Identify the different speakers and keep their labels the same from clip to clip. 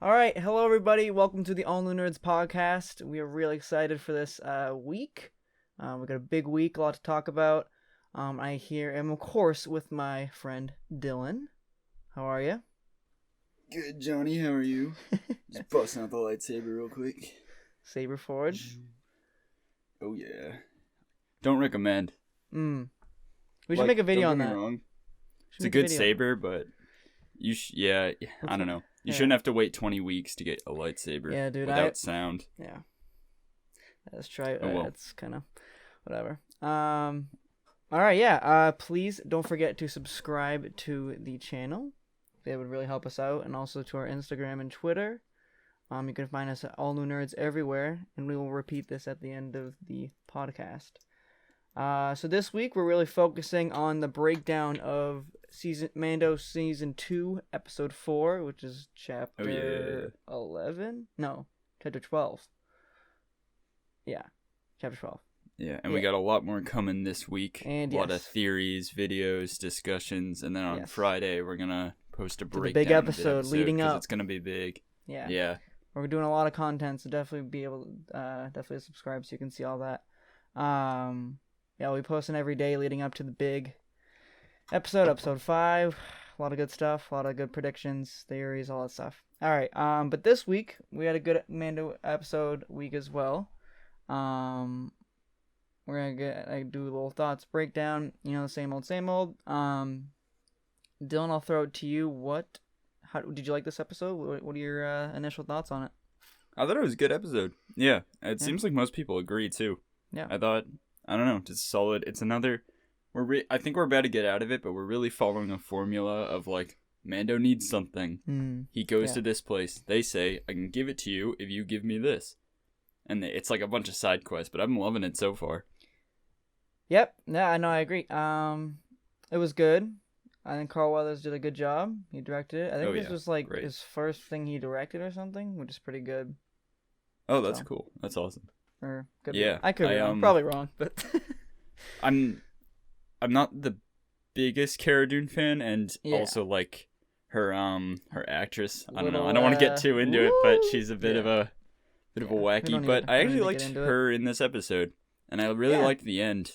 Speaker 1: All right, hello everybody. Welcome to the All New Nerds podcast. We are really excited for this week. We got a big week, a lot to talk about. I here am of course with my friend Dylan. How are you?
Speaker 2: Good, Johnny. How are you? Just busting out the lightsaber real quick.
Speaker 1: Saber Forge.
Speaker 2: Oh yeah. Don't recommend.
Speaker 1: We should make a video on that.
Speaker 2: Don't get me wrong. It's a good saber, but I don't know. You shouldn't have to wait 20 weeks to get a lightsaber without sound.
Speaker 1: Yeah. Let's try it.
Speaker 2: Oh, well.
Speaker 1: It's kind of whatever. All right, yeah. Please don't forget to subscribe to the channel. It would really help us out, and also to our Instagram and Twitter. You can find us at All New Nerds everywhere, and we will repeat this at the end of the podcast. So this week we're really focusing on the breakdown of Mando Season 2, Episode 4, which is Chapter 11? No, Chapter 12. Yeah, Chapter 12.
Speaker 2: Yeah, and we got a lot more coming this week.
Speaker 1: And
Speaker 2: a lot of theories, videos, discussions, and then on Friday we're going to post a breakdown.
Speaker 1: The big episode leading up.
Speaker 2: It's going to be big.
Speaker 1: Yeah. We're doing a lot of content, so definitely be able to definitely subscribe so you can see all that. We'll be posting every day leading up to the big episode 5. A lot of good stuff, a lot of good predictions, theories, all that stuff. All right, but this week we had a good Mando episode week as well. We're gonna do a little thoughts breakdown. The same old. Dylan, I'll throw it to you. How did you like this episode? What are your initial thoughts on it?
Speaker 2: I thought it was a good episode. Yeah, it seems like most people agree too.
Speaker 1: Yeah,
Speaker 2: I don't know, just solid. It's another. I think we're about to get out of it, but we're really following a formula of like Mando needs something. He goes to this place. They say, "I can give it to you if you give me this," and it's like a bunch of side quests. But I'm loving it so far.
Speaker 1: Yep. Yeah, I know. I agree. It was good. I think Carl Weathers did a good job. He directed it. I think this was like his first thing he directed or something, which is pretty good.
Speaker 2: Oh, that's cool. That's awesome.
Speaker 1: Or could be. I could be wrong. Probably wrong, but
Speaker 2: I'm not the biggest Cara Dune fan, and also like her actress. I don't know. I don't want to get too into it, but she's a bit of a wacky. But I actually liked her in this episode, and I really liked the end.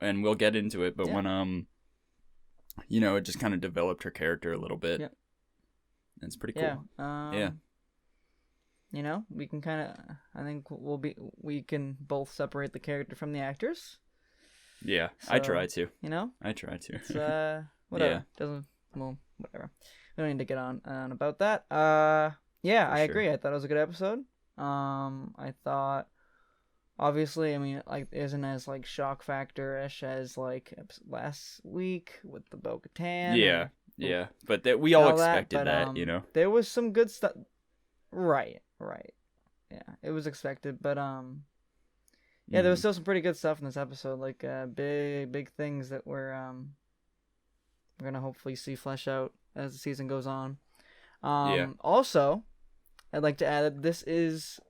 Speaker 2: And we'll get into it, but when it just kind of developed her character a little bit.
Speaker 1: Yeah.
Speaker 2: It's pretty cool.
Speaker 1: We can kind of. I think we can both separate the character from the actors.
Speaker 2: Yeah, I try to.
Speaker 1: I
Speaker 2: try to.
Speaker 1: It's whatever. Whatever. We don't need to get on about that. I agree. I thought it was a good episode. I thought, obviously, it isn't as like shock factor-ish as like last week with the Bo-Katan.
Speaker 2: Yeah. But we all expected that.
Speaker 1: There was some good stuff. Right. Yeah, it was expected, but there was still some pretty good stuff in this episode, like big things that we're gonna hopefully see flesh out as the season goes on. Also, I'd like to add that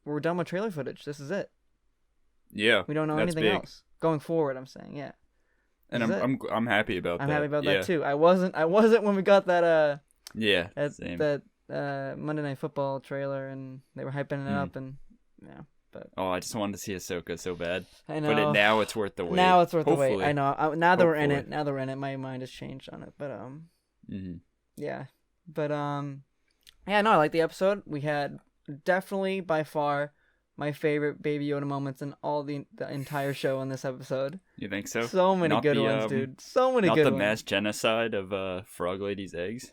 Speaker 1: we're done with trailer footage. This is it.
Speaker 2: Yeah,
Speaker 1: we don't know anything else going forward. I'm saying,
Speaker 2: and I'm happy about that.
Speaker 1: I'm happy about that too. I wasn't when we got that
Speaker 2: same.
Speaker 1: that Monday Night Football trailer, and they were hyping it up, and but
Speaker 2: I just wanted to see Ahsoka so bad.
Speaker 1: I know.
Speaker 2: But now it's worth the wait.
Speaker 1: Now it's worth the wait. I know. Now that we're in it, my mind has changed on it. But yeah. But I like the episode. We had definitely by far my favorite Baby Yoda moments in all the entire show in this episode.
Speaker 2: You think so?
Speaker 1: So many good ones, dude. So many good ones.
Speaker 2: Not the mass genocide of Frog Lady's eggs.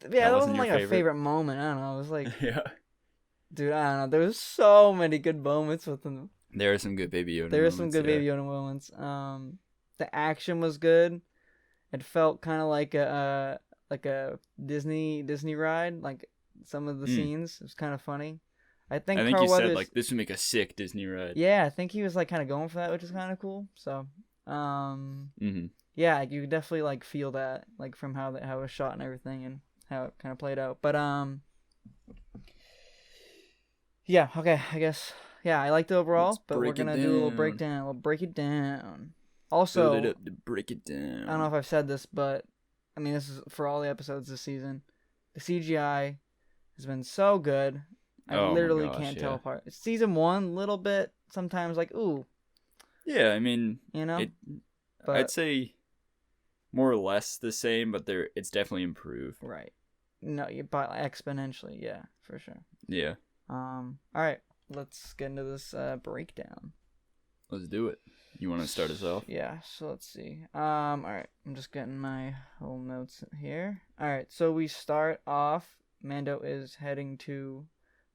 Speaker 1: Yeah, that wasn't like a favorite moment. I don't know. It was like, dude, I don't know. There was so many good moments with them.
Speaker 2: There are some good Baby Yoda moments.
Speaker 1: There are some good Baby Yoda moments. The action was good. It felt kind of like a Disney ride. Like some of the scenes, it was kind of funny. I think Carl
Speaker 2: you
Speaker 1: Weathers,
Speaker 2: said like this would make a sick Disney ride.
Speaker 1: Yeah, I think he was like kind of going for that, which is kind of cool. So, yeah, you could definitely like feel that, like from how it was shot and everything, and how it kind of played out. But yeah, okay, I guess I liked it overall. But we're gonna do a little breakdown. We'll break it down. Also,
Speaker 2: build it up to break it down.
Speaker 1: I don't know if I've said this, but this is for all the episodes this season. The CGI has been so good. I
Speaker 2: Oh my
Speaker 1: literally
Speaker 2: gosh,
Speaker 1: can't
Speaker 2: yeah.
Speaker 1: tell apart. Season 1, little bit sometimes like ooh,
Speaker 2: Yeah, I mean,
Speaker 1: but
Speaker 2: I'd say more or less the same, but it's definitely improved.
Speaker 1: right. No, you but exponentially, yeah, for sure.
Speaker 2: Yeah.
Speaker 1: All right, let's get into this breakdown.
Speaker 2: Let's do it. You want to start us off?
Speaker 1: Yeah, so let's see. All right, I'm just getting my whole notes here. All right, so we start off. Mando is heading to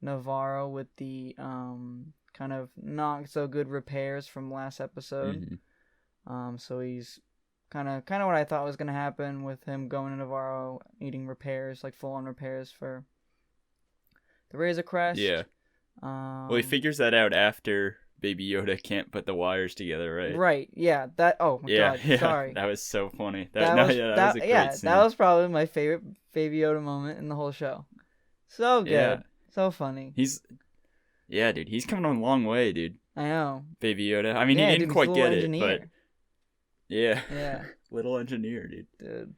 Speaker 1: Navarro with the kind of not so good repairs from last episode.
Speaker 2: Mm-hmm.
Speaker 1: So he's kind of what I thought was gonna happen with him going to Navarro, needing repairs, like full on repairs for the Razor Crest.
Speaker 2: Yeah. Well, he figures that out after Baby Yoda can't put the wires together, right?
Speaker 1: Right. Yeah. That. Oh my God.
Speaker 2: Yeah.
Speaker 1: Sorry.
Speaker 2: That was so funny.
Speaker 1: That was
Speaker 2: a great scene.
Speaker 1: that was probably my favorite Baby Yoda moment in the whole show. So good.
Speaker 2: Yeah.
Speaker 1: So funny.
Speaker 2: Yeah, dude. He's coming a long way, dude.
Speaker 1: I know.
Speaker 2: Baby Yoda. I mean,
Speaker 1: yeah,
Speaker 2: he didn't
Speaker 1: dude,
Speaker 2: quite get
Speaker 1: engineer.
Speaker 2: it, but yeah.
Speaker 1: Yeah.
Speaker 2: Little engineer, dude.
Speaker 1: Dude.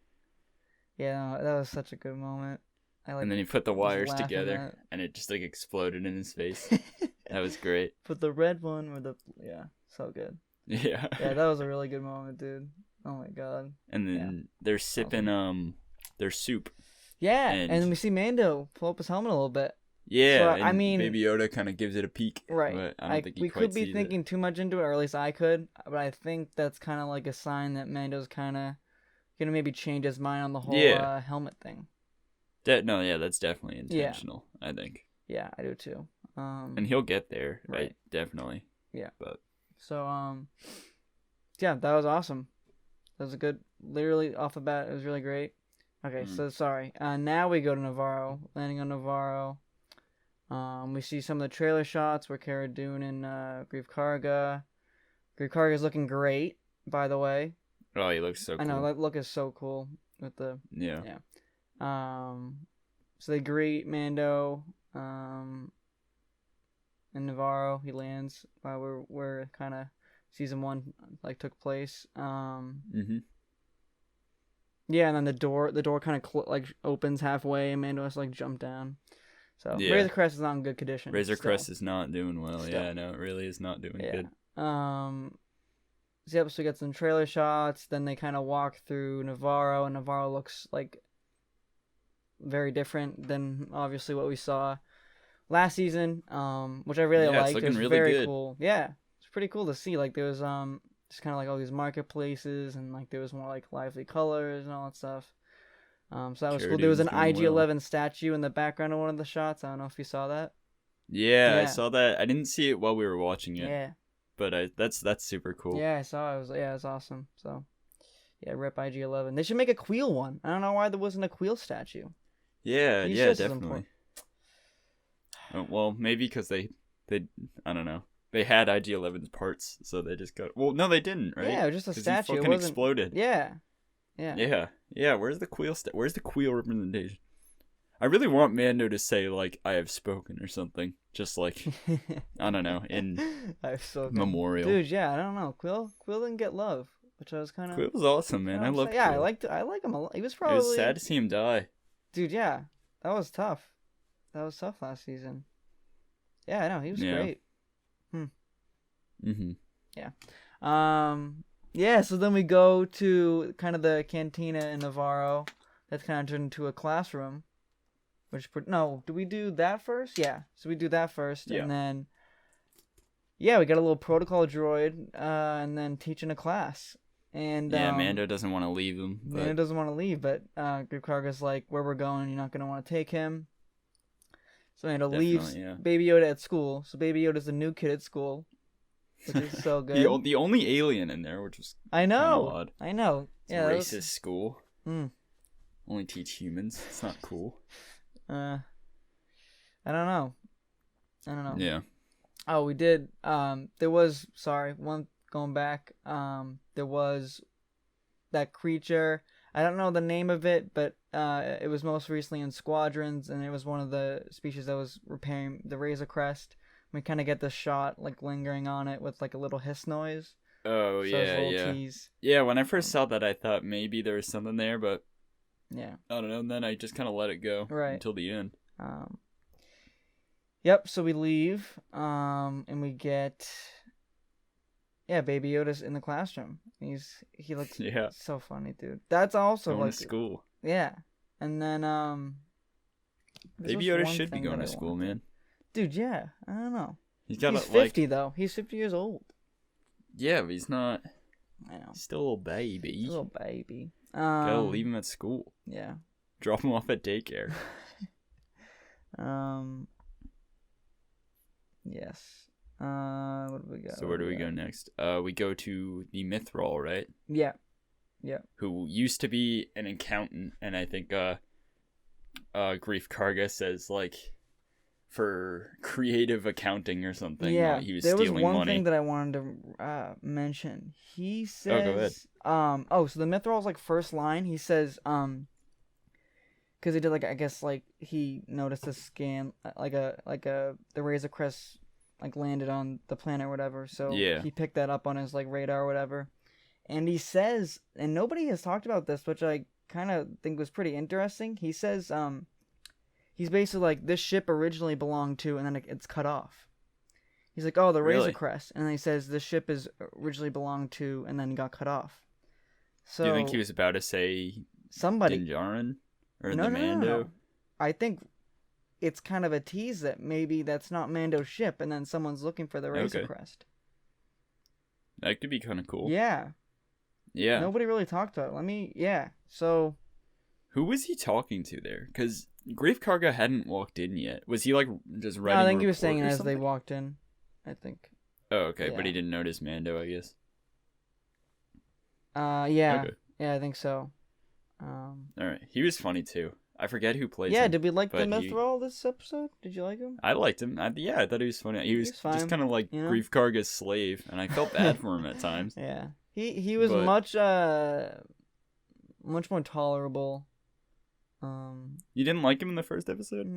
Speaker 1: Yeah, no, that was such a good moment.
Speaker 2: And then he put the wires together, and it just like exploded in his face. That was great.
Speaker 1: Put the red one with so good.
Speaker 2: Yeah.
Speaker 1: Yeah, that was a really good moment, dude. Oh my God.
Speaker 2: And then they're sipping their soup.
Speaker 1: Yeah, and then we see Mando pull up his helmet a little bit.
Speaker 2: Yeah,
Speaker 1: so, I mean,
Speaker 2: Baby Yoda kind of gives it a peek.
Speaker 1: Right.
Speaker 2: But I don't think
Speaker 1: we could be thinking too much into it, or at least I could. But I think that's kind of like a sign that Mando's kind of gonna maybe change his mind on the whole helmet thing.
Speaker 2: That's definitely intentional. Yeah. I think.
Speaker 1: Yeah, I do too.
Speaker 2: And he'll get there, right? Definitely.
Speaker 1: Yeah.
Speaker 2: But
Speaker 1: so yeah, that was awesome. That was a good. Literally off the bat, it was really great. Okay, so sorry. Now we go to Navarro, landing on Navarro. We see some of the trailer shots where Cara Dune and Greef Karga. Greef Karga is looking great, by the way.
Speaker 2: Oh, he looks so cool.
Speaker 1: I know, that look is so cool with the
Speaker 2: Yeah.
Speaker 1: So they greet Mando in Navarro. He lands while we're kind of season 1 like took place. Yeah, and then the door kind of like opens halfway, and Mando has to like jump down. So Razor Crest is not in good condition.
Speaker 2: Razor Crest is not doing well. Still. Yeah, no, it really is not doing good.
Speaker 1: So we get some trailer shots. Then they kind of walk through Navarro, and Navarro looks like very different than obviously what we saw last season. Which I really liked. It was really very good. Cool. Yeah, it's pretty cool to see. Like there was just kind of like all these marketplaces, and like there was more like lively colors and all that stuff. So that was cool. There was an IG-11 statue in the background of one of the shots. I don't know if you saw that.
Speaker 2: Yeah, I saw that. I didn't see it while we were watching it.
Speaker 1: Yeah.
Speaker 2: But that's super cool.
Speaker 1: Yeah, I saw it. It was awesome. So, yeah, rip IG-11. They should make a Queel one. I don't know why there wasn't a Queel statue.
Speaker 2: Yeah, definitely. Well, maybe because they I don't know. They had IG-11's parts, so they just got. Well, no, they didn't, right?
Speaker 1: Yeah, it was just a statue.
Speaker 2: He fucking exploded.
Speaker 1: Yeah.
Speaker 2: Where's the Queel representation? I really want Mando to say like "I have spoken" or something, just like I don't know in memorial.
Speaker 1: Dude, yeah, I don't know. Quill didn't get love, which I was kind of.
Speaker 2: Quill was awesome, man. I love.
Speaker 1: Yeah, I like him a lot. He was probably.
Speaker 2: It was sad to see him die.
Speaker 1: Dude, yeah, that was tough. That was tough last season. Yeah, I know he was great. Yeah. Yeah. So then we go to kind of the cantina in Navarro. That's kind of turned into a classroom. Do we do that first? Yeah. So we do that first, and then we got a little protocol droid, and then teaching a class. And
Speaker 2: Mando doesn't want to leave him.
Speaker 1: Mando doesn't want to leave, but Greef Karga's like, where we're going, you're not gonna want to take him. So Mando leaves Baby Yoda at school. So Baby Yoda's the new kid at school, which is so good.
Speaker 2: the only alien in there, which was
Speaker 1: I know.
Speaker 2: Odd.
Speaker 1: I know.
Speaker 2: It's a racist school. Only teach humans. It's not cool.
Speaker 1: I don't know.
Speaker 2: Yeah.
Speaker 1: Oh, we did. There was going back. There was that creature. I don't know the name of it, but it was most recently in Squadrons, and it was one of the species that was repairing the Razor Crest. We kind of get the shot like lingering on it with like a little hiss noise.
Speaker 2: Oh,
Speaker 1: so
Speaker 2: yeah.
Speaker 1: Tease.
Speaker 2: Yeah, when I first saw that, I thought maybe there was something there, but
Speaker 1: Yeah.
Speaker 2: I don't know. And then I just kind of let it go until the end.
Speaker 1: Yep. So we leave, and we get, Baby Yoda's in the classroom. He looks so funny, dude. That's also
Speaker 2: going to school.
Speaker 1: Yeah, and then
Speaker 2: Baby Yoda should be going to school, man.
Speaker 1: Dude, yeah. I don't know.
Speaker 2: He's
Speaker 1: 50 though. He's 50 years old.
Speaker 2: Yeah, but he's not.
Speaker 1: I know.
Speaker 2: He's still a little baby.
Speaker 1: He's a little baby.
Speaker 2: Gotta leave him at school.
Speaker 1: Yeah.
Speaker 2: Drop him off at daycare.
Speaker 1: Yes. What do we got?
Speaker 2: So where do we go next? We go to the Mythrol, right?
Speaker 1: Yeah. Yeah.
Speaker 2: Who used to be an accountant, and I think Grief Karga says like for creative accounting or something.
Speaker 1: Yeah,
Speaker 2: he was
Speaker 1: there was
Speaker 2: stealing
Speaker 1: one
Speaker 2: money.
Speaker 1: thing that I wanted to mention. He says,
Speaker 2: go ahead.
Speaker 1: So the Mythrol's like first line. He says, because he did like I guess like he noticed a scan the Razor Crest like landed on the planet or whatever. So he picked that up on his like radar or whatever. And he says, and nobody has talked about this, which I kind of think was pretty interesting. He says, he's basically like, this ship originally belonged to, and then it's cut off. He's like, oh, the Razor Crest. And then he says, this ship is originally belonged to, and then got cut off. So,
Speaker 2: do you think he was about to say
Speaker 1: somebody?
Speaker 2: Din Djarin? Or
Speaker 1: no,
Speaker 2: the Mando?
Speaker 1: No. I think it's kind of a tease that maybe that's not Mando's ship, and then someone's looking for the Razor Crest.
Speaker 2: That could be kind of cool.
Speaker 1: Yeah.
Speaker 2: Yeah.
Speaker 1: Nobody really talked about it. So...
Speaker 2: Who was he talking to there? Because Grief Karga hadn't walked in yet. Was he like just writing?
Speaker 1: No, I think he was saying it as they walked in. I think.
Speaker 2: Oh, okay, but he didn't notice Mando, I guess.
Speaker 1: Yeah. Okay. Yeah, I think so.
Speaker 2: All right, he was funny too. I forget who plays him.
Speaker 1: Yeah, did we like the Mythrol this episode? Did you like him?
Speaker 2: I liked him. I thought he was funny. He was just kind of like Grief Karga's slave, and I felt bad for him at times.
Speaker 1: Yeah, he was much more tolerable.
Speaker 2: You didn't like him in the first episode?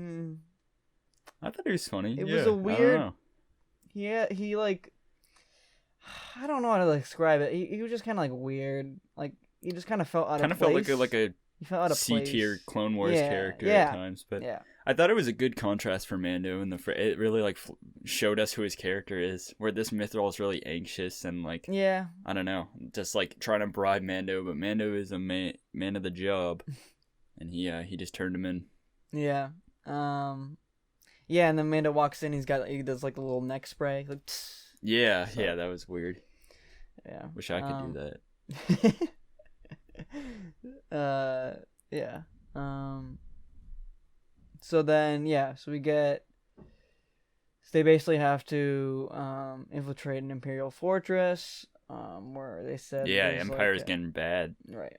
Speaker 2: I thought he was funny.
Speaker 1: It was a weird. Yeah, he like. I don't know how to describe it. He was just kind of like weird. Like he just kind of felt out of place.
Speaker 2: Kind of felt like a
Speaker 1: he felt out of
Speaker 2: C-tier Clone Wars character at times, but I thought it was a good contrast for Mando. It really like showed us who his character is. Where this Mythrol is really anxious and like I don't know, just like trying to bribe Mando, but Mando is a man of the job, and he just turned him in.
Speaker 1: Yeah. Yeah, and then Mando walks in. He does like a little neck spray. Like,
Speaker 2: yeah, that was weird.
Speaker 1: Yeah.
Speaker 2: Wish I could do that.
Speaker 1: Yeah. So then, so we get. So they basically have to infiltrate an Imperial fortress. Where they said.
Speaker 2: Yeah, Empire's getting bad.
Speaker 1: Right.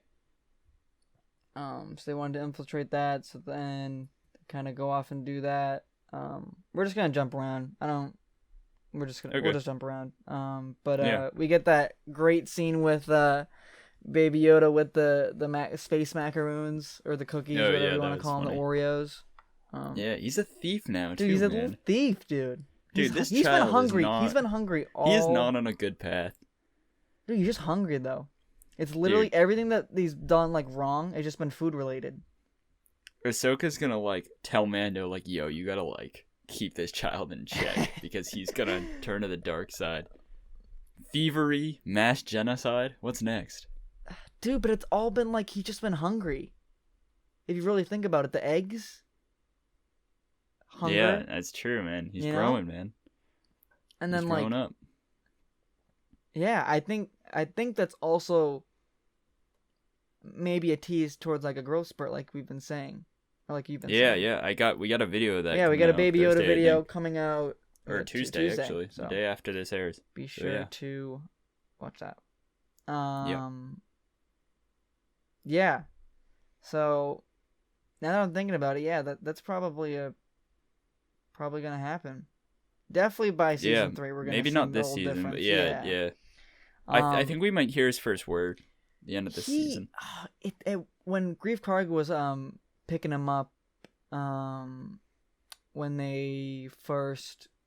Speaker 1: So they wanted to infiltrate that. So then, kind of go off and do that. We're just gonna jump around. We'll just jump around. We get that great scene with Baby Yoda with the space macaroons or the cookies, whatever you want to call them, the Oreos.
Speaker 2: He's a thief now,
Speaker 1: dude. He's a little thief, dude.
Speaker 2: Dude,
Speaker 1: he's been hungry. He's been hungry all.
Speaker 2: He is not on a good path.
Speaker 1: Dude, he's just hungry though. It's literally everything that he's done like wrong. It's just been food related.
Speaker 2: Ahsoka's gonna like tell Mando like, yo, you gotta like keep this child in check because he's gonna turn to the dark side. Thievery, mass genocide. What's next?
Speaker 1: Dude, but it's all been like he's just been hungry. If you really think about it, the eggs. Hunger.
Speaker 2: Yeah, that's true, man. He's growing, man.
Speaker 1: And then
Speaker 2: he's growing up.
Speaker 1: Yeah, I think that's also maybe a tease towards like a growth spurt, like we've been saying, or like you've been saying.
Speaker 2: Yeah. We got a video of that.
Speaker 1: Yeah, we got a Baby Yoda video coming out
Speaker 2: or Tuesday actually, so the day after this airs.
Speaker 1: Be sure to watch that. Yeah. So now that I'm thinking about it, that's probably gonna happen. Definitely by season 3, we're gonna
Speaker 2: maybe
Speaker 1: see
Speaker 2: not this season,
Speaker 1: difference.
Speaker 2: but yeah. I think we might hear his first word at the end of this season.
Speaker 1: When Grief Karga was picking him up, when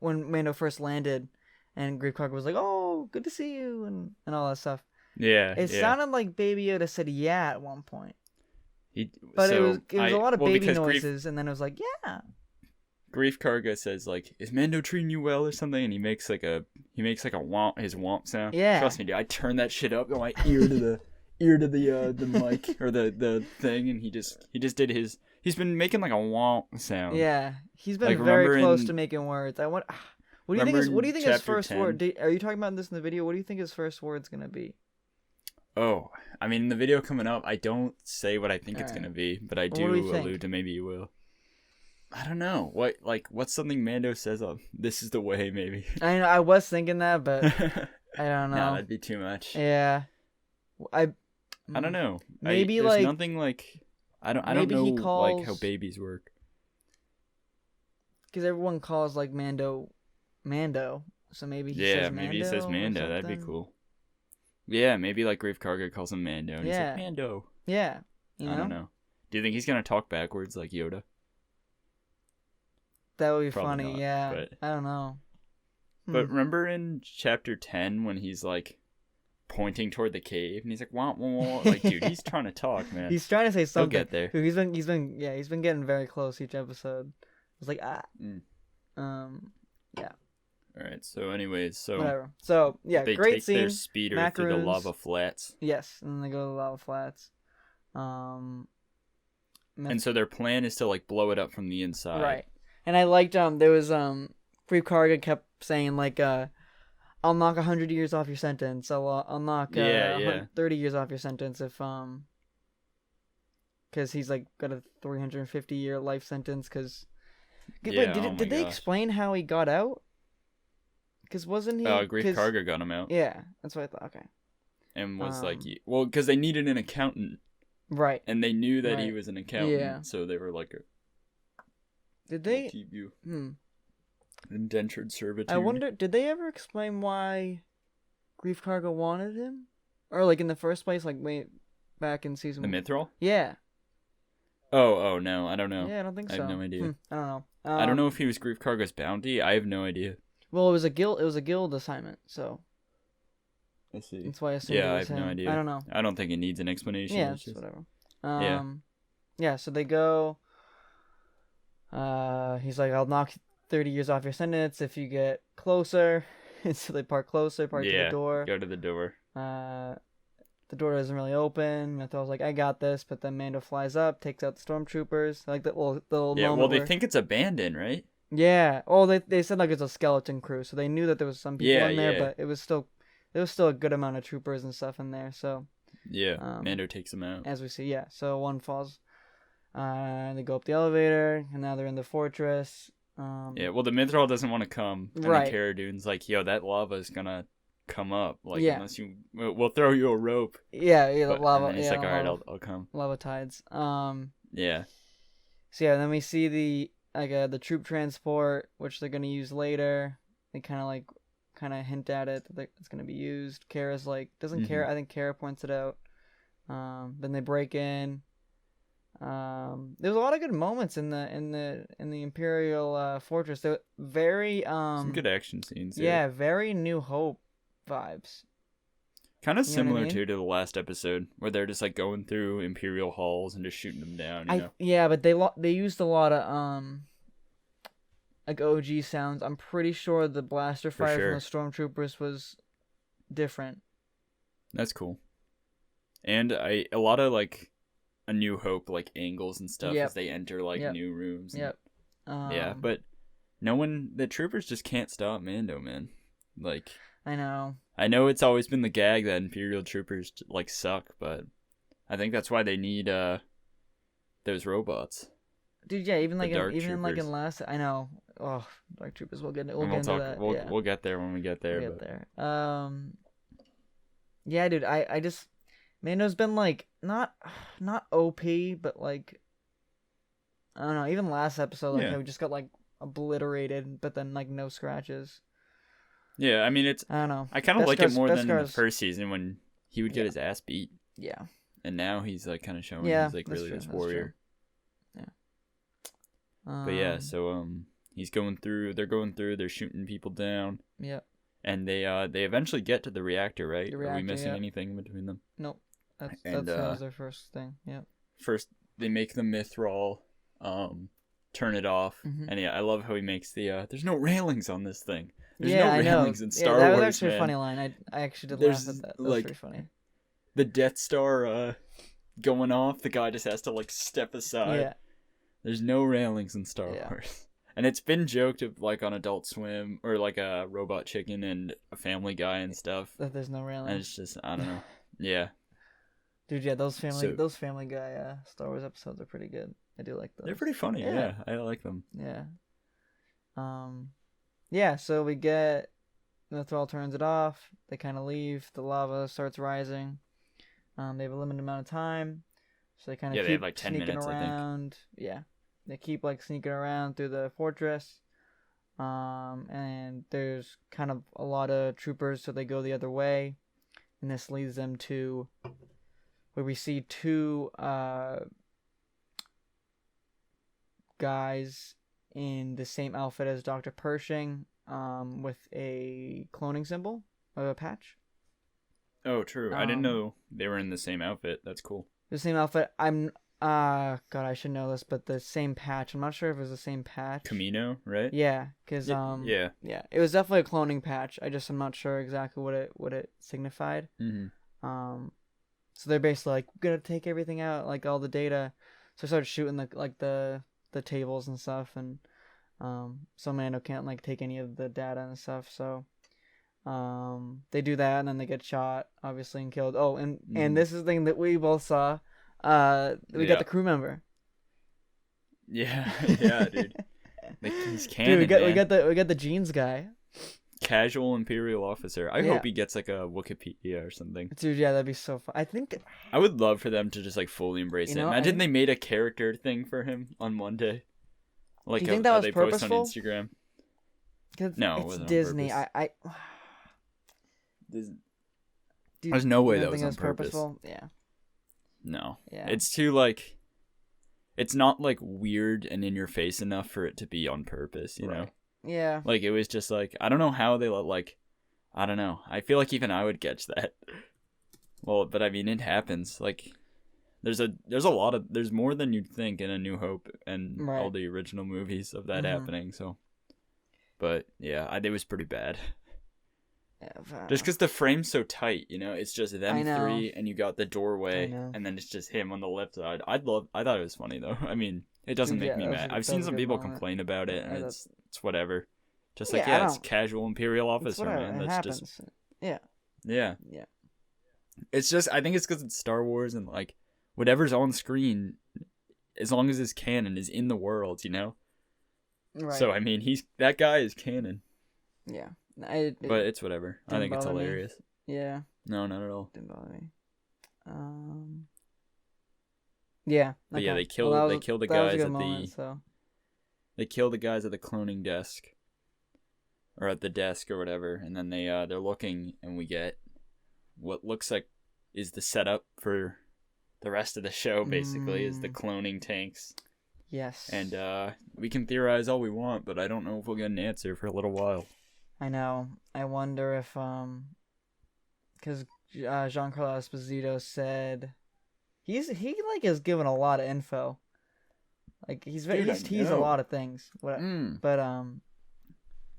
Speaker 1: Mando first landed, and Grief Karga was like, "Oh, good to see you," and all that stuff.
Speaker 2: Yeah,
Speaker 1: it sounded like Baby Yoda said "yeah" at one point. But it was a lot of baby noises,
Speaker 2: Grief,
Speaker 1: and then it was like, yeah.
Speaker 2: Grief Karga says like, "Is Mando treating you well or something?" And he makes like a womp, his womp sound.
Speaker 1: Yeah.
Speaker 2: Trust me, dude. I turn that shit up in my ear to the mic or the thing, and he just did his. He's been making like a womp sound.
Speaker 1: Yeah, he's been like, very close to making words. What do you think his first 10? Word? Are you talking about this in the video? What do you think his first word's gonna be?
Speaker 2: Oh, I mean, in the video coming up, I don't say what I think it's gonna be, but I do allude to maybe you will. I don't know. What's something Mando says of "This is the way"? Maybe.
Speaker 1: I was thinking that, but I don't know.
Speaker 2: No, that'd be too much.
Speaker 1: Yeah,
Speaker 2: I don't know.
Speaker 1: Maybe
Speaker 2: there's nothing like. I don't know
Speaker 1: calls,
Speaker 2: how babies work.
Speaker 1: Because everyone calls like Mando, so maybe he says Mando.
Speaker 2: Maybe he says Mando. That'd be cool. Yeah, maybe like Grief Karga calls him Mando, and he's like Mando.
Speaker 1: Yeah,
Speaker 2: I don't know. Do you think he's gonna talk backwards like Yoda?
Speaker 1: That would be
Speaker 2: Probably
Speaker 1: funny.
Speaker 2: Not,
Speaker 1: yeah,
Speaker 2: but...
Speaker 1: I don't know.
Speaker 2: But remember in chapter 10 when he's like pointing toward the cave and he's like wah, wah, wah. Like, dude, he's trying to talk, man.
Speaker 1: He's trying to say something.
Speaker 2: He'll get there.
Speaker 1: He's been getting very close each episode. It's like yeah.
Speaker 2: All right. So anyways,
Speaker 1: whatever. So yeah,
Speaker 2: they
Speaker 1: great
Speaker 2: take
Speaker 1: scene.
Speaker 2: Their speeder
Speaker 1: macaroons.
Speaker 2: through the lava flats.
Speaker 1: Yes, and then they go to the lava flats.
Speaker 2: And so their plan is to like blow it up from the inside.
Speaker 1: Right. And I liked there was Grief Karga kept saying like I'll knock 100 years off your sentence. I'll knock 30 years off your sentence if because he's like got a 350-year life sentence. Because did they explain how he got out? Because wasn't he?
Speaker 2: Grief Karga got him out.
Speaker 1: Yeah, that's what I thought. Okay.
Speaker 2: And was because they needed an accountant.
Speaker 1: Right.
Speaker 2: And they knew that he was an accountant.
Speaker 1: Yeah.
Speaker 2: So they were like,
Speaker 1: did they
Speaker 2: keep you indentured servitude?
Speaker 1: I wonder, did they ever explain why Grief Karga wanted him? Or like in the first place, like way back in season
Speaker 2: 1? The Mithril?
Speaker 1: Yeah.
Speaker 2: Oh no, I don't know.
Speaker 1: Yeah, I don't think so.
Speaker 2: I have no idea.
Speaker 1: I don't know.
Speaker 2: I don't know if he was Grief Karga's bounty. I have no idea.
Speaker 1: Well, it was a guild assignment, so
Speaker 2: I see.
Speaker 1: that's why I assumed
Speaker 2: I
Speaker 1: it was
Speaker 2: have
Speaker 1: him.
Speaker 2: no idea.
Speaker 1: I don't know.
Speaker 2: I don't think it needs an explanation.
Speaker 1: Yeah,
Speaker 2: just...
Speaker 1: whatever. Yeah, so they go. He's like, I'll knock 30 years off your sentence if you get closer. And so they park to the door.
Speaker 2: Go to the door.
Speaker 1: The door doesn't really open. Mithral's like, I got this, but then Mando flies up, takes out the stormtroopers. Like the little moment.
Speaker 2: Well, they think it's abandoned, right?
Speaker 1: Yeah. Oh, they said like it's a skeleton crew, so they knew that there was some people in there, but it was still a good amount of troopers and stuff in there. So
Speaker 2: Mando takes them out.
Speaker 1: As we see, so one falls. They go up the elevator, and now they're in the fortress.
Speaker 2: Well, the Mithril doesn't want to come, and
Speaker 1: right.
Speaker 2: the Cara Dune's like, yo, that lava is gonna come up, like unless we'll throw you a rope.
Speaker 1: The lava.
Speaker 2: And he's like, all right, I'll come.
Speaker 1: Lava tides.
Speaker 2: Yeah.
Speaker 1: So then we see the troop transport, which they're gonna use later. They kind of hint at it that it's gonna be used. Kara's like doesn't care. I think Kara points it out. Then they break in. There's a lot of good moments in the Imperial fortress. They're very
Speaker 2: some good action scenes.
Speaker 1: Yeah, very New Hope vibes.
Speaker 2: Kind of similar to the last episode where they're just like going through Imperial halls and just shooting them down. You know?
Speaker 1: Yeah, but they used a lot of like OG sounds. I'm pretty sure the blaster fire from the stormtroopers was different.
Speaker 2: That's cool. And a lot of like A New Hope like angles and stuff as they enter like new rooms. And, but the troopers just can't stop Mando, man. Like
Speaker 1: I know
Speaker 2: it's always been the gag that Imperial troopers like suck, but I think that's why they need those robots.
Speaker 1: Dude, yeah, even like in last, I know. Oh, Dark Troopers. We'll get into that.
Speaker 2: We'll get there when we get there.
Speaker 1: Yeah, dude. I just Mando's been like not OP, but like I don't know. Even last episode, like we just got like obliterated, but then like no scratches.
Speaker 2: Yeah, I mean I don't know. I kind of like it more than the first season when he would get his ass beat.
Speaker 1: Yeah.
Speaker 2: And now he's like kind of showing he's like really this warrior.
Speaker 1: Yeah.
Speaker 2: But so he's going through. They're going through. They're shooting people down.
Speaker 1: Yeah.
Speaker 2: And they eventually get to the reactor, right?
Speaker 1: The reactor,
Speaker 2: Are we missing anything in between them?
Speaker 1: Nope. That was their first thing. Yeah.
Speaker 2: First they make the Mithril turn it off.
Speaker 1: Mm-hmm.
Speaker 2: And yeah, I love how he makes the there's no railings on this thing. There's
Speaker 1: yeah,
Speaker 2: no railings in Star Wars.
Speaker 1: That was actually
Speaker 2: man.
Speaker 1: a funny line. I actually did
Speaker 2: There's,
Speaker 1: laugh at that. That
Speaker 2: like,
Speaker 1: was pretty funny.
Speaker 2: The Death Star going off, the guy just has to like step aside.
Speaker 1: Yeah.
Speaker 2: There's no railings in Star Wars. And it's been joked of, like, on Adult Swim or like a Robot Chicken and a Family Guy and stuff.
Speaker 1: That there's no railings.
Speaker 2: And it's just, I don't know. Yeah.
Speaker 1: Dude, yeah, those Family Guy Star Wars episodes are pretty good. I do like those.
Speaker 2: They're pretty funny. Yeah, I like them.
Speaker 1: Yeah. Yeah, so we get the Thrall turns it off. They kind of leave. The lava starts rising. They have a limited amount of time, so they kind of keep
Speaker 2: they have like 10
Speaker 1: sneaking
Speaker 2: minutes,
Speaker 1: around.
Speaker 2: I think.
Speaker 1: Yeah, they keep like sneaking around through the fortress. And there's kind of a lot of troopers, so they go the other way, and this leads them to where we see two guys in the same outfit as Dr. Pershing, with a cloning symbol, a patch.
Speaker 2: Oh, true. I didn't know they were in the same outfit. That's cool.
Speaker 1: The same outfit. God, I should know this, but the same patch. I'm not sure if it was the same patch.
Speaker 2: Camino, right?
Speaker 1: Yeah, because
Speaker 2: yeah,
Speaker 1: it was definitely a cloning patch. I'm not sure exactly what it signified.
Speaker 2: Mm-hmm.
Speaker 1: So they're basically like, we're gonna take everything out, like all the data. So I started shooting the tables and stuff, and so Mando can't like take any of the data and stuff. So they do that, and then they get shot, obviously, and killed. Oh, and this is the thing that we both saw. We got the crew member.
Speaker 2: Yeah, yeah, dude. He's canon,
Speaker 1: dude, we got the jeans guy.
Speaker 2: Casual Imperial officer. I hope he gets like a Wikipedia or something.
Speaker 1: Dude, yeah, that'd be so fun. I think
Speaker 2: I would love for them to just like fully embrace it. Imagine they made a character thing for him on one day. Like,
Speaker 1: do you think that was
Speaker 2: they
Speaker 1: purposeful?
Speaker 2: Post on Instagram.
Speaker 1: No,
Speaker 2: it wasn't
Speaker 1: Disney.
Speaker 2: There's no way that was on purpose.
Speaker 1: Purposeful? Yeah.
Speaker 2: No.
Speaker 1: Yeah.
Speaker 2: It's too like. It's not like weird and in your face enough for it to be on purpose, you know?
Speaker 1: Yeah.
Speaker 2: Like, it was just like, I don't know how they let, like, I don't know. I feel like even I would catch that. Well, but I mean, it happens. Like, there's more than you'd think in A New Hope and all the original movies of that happening, so. But, yeah, it was pretty bad. Yeah, just because the frame's so tight, you know? It's just them three, and you got the doorway, and then it's just him on the left side. I thought it was funny, though. I mean, it doesn't make me mad. I've seen some people complain about it, and it's whatever. Just like, it's casual Imperial officer, man. That's just...
Speaker 1: Yeah.
Speaker 2: Yeah. Yeah. It's just, I think it's because it's Star Wars, and, like, whatever's on screen, as long as it's canon, is in the world, you know? Right. So, I mean, that guy is canon.
Speaker 1: Yeah.
Speaker 2: But it's whatever. I think it's hilarious.
Speaker 1: Me. Yeah.
Speaker 2: No, not at all.
Speaker 1: Didn't bother me. Yeah.
Speaker 2: But okay. Yeah, they kill the guys at they kill the guys at the cloning desk, or at the desk or whatever, and then they're looking, and we get what looks like is the setup for the rest of the show. Basically, is the cloning tanks.
Speaker 1: Yes.
Speaker 2: And we can theorize all we want, but I don't know if we'll get an answer for a little while.
Speaker 1: I know. I wonder if because Giancarlo Esposito said he has given a lot of info. Like he's teased a lot of things. But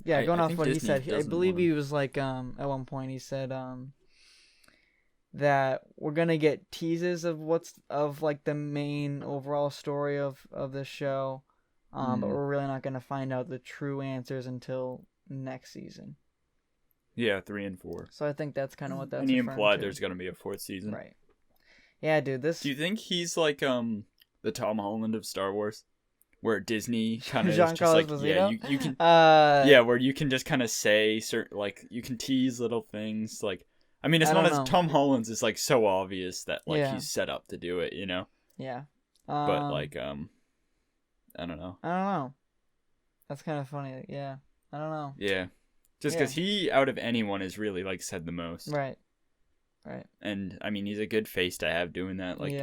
Speaker 1: yeah, going off what he said, I believe he was like at one point he said that we're gonna get teases of like the main overall story of this show, but we're really not gonna find out the true answers until next season.
Speaker 2: Yeah, 3 and 4.
Speaker 1: So I think that's kind of what that's.
Speaker 2: And he implied there's gonna be a 4th season,
Speaker 1: right? Yeah, dude.
Speaker 2: Do you think he's like the Tom Holland of Star Wars, where Disney kind of just like you can where you can just kind of say certain, like, you can tease little things, like, I mean, it's not as Tom Holland's is like so obvious that like he's set up to do it, you know?
Speaker 1: Yeah.
Speaker 2: But like I don't know.
Speaker 1: That's kind of funny. Yeah. I don't know.
Speaker 2: Yeah. Just because he, out of anyone, is really, like, said the most.
Speaker 1: Right.
Speaker 2: And, I mean, he's a good face to have doing that. Like,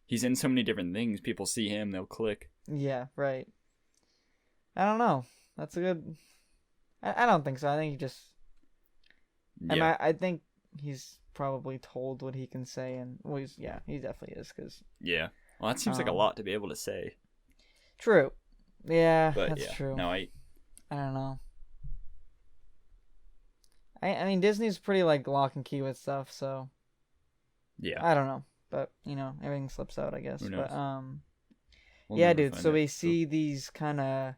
Speaker 2: he's in so many different things. People see him, they'll click.
Speaker 1: Yeah, right. I don't know. That's a good... I don't think so. I think he just... Yeah. I think he's probably told what he can say, and... Well, he definitely is, because...
Speaker 2: Yeah. Well, that seems like a lot to be able to say.
Speaker 1: True. Yeah,
Speaker 2: But
Speaker 1: that's true.
Speaker 2: No,
Speaker 1: I don't know. I mean, Disney's pretty like lock and key with stuff, so
Speaker 2: yeah.
Speaker 1: I don't know, but everything slips out, I guess.
Speaker 2: Who knows?
Speaker 1: But
Speaker 2: We'll
Speaker 1: yeah, dude.
Speaker 2: find
Speaker 1: So
Speaker 2: it.
Speaker 1: we see these kind of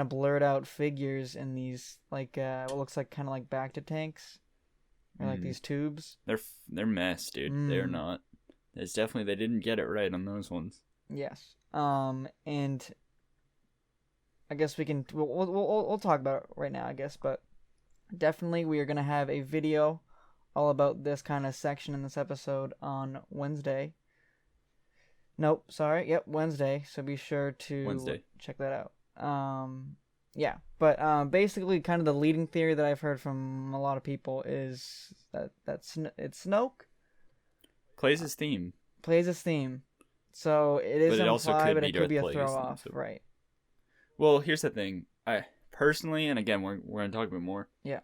Speaker 1: blurred out figures in these like what looks like kind of like Bacta tanks, or like these tubes.
Speaker 2: They're mess, dude. They're not. It's definitely they didn't get it right on those ones.
Speaker 1: Yes. And I guess we'll talk about it right now, I guess, but definitely we are gonna have a video all about this kind of section in this episode on Wednesday. Nope, sorry. Yep, Wednesday. So be sure to check that out. Yeah, but basically, kind of the leading theory that I've heard from a lot of people is that it's Snoke.
Speaker 2: Plays his theme.
Speaker 1: So it is implied, but it could be a throw off,
Speaker 2: so.
Speaker 1: Right?
Speaker 2: Well, here's the thing. I personally, and again, we're gonna talk about more.
Speaker 1: Yeah.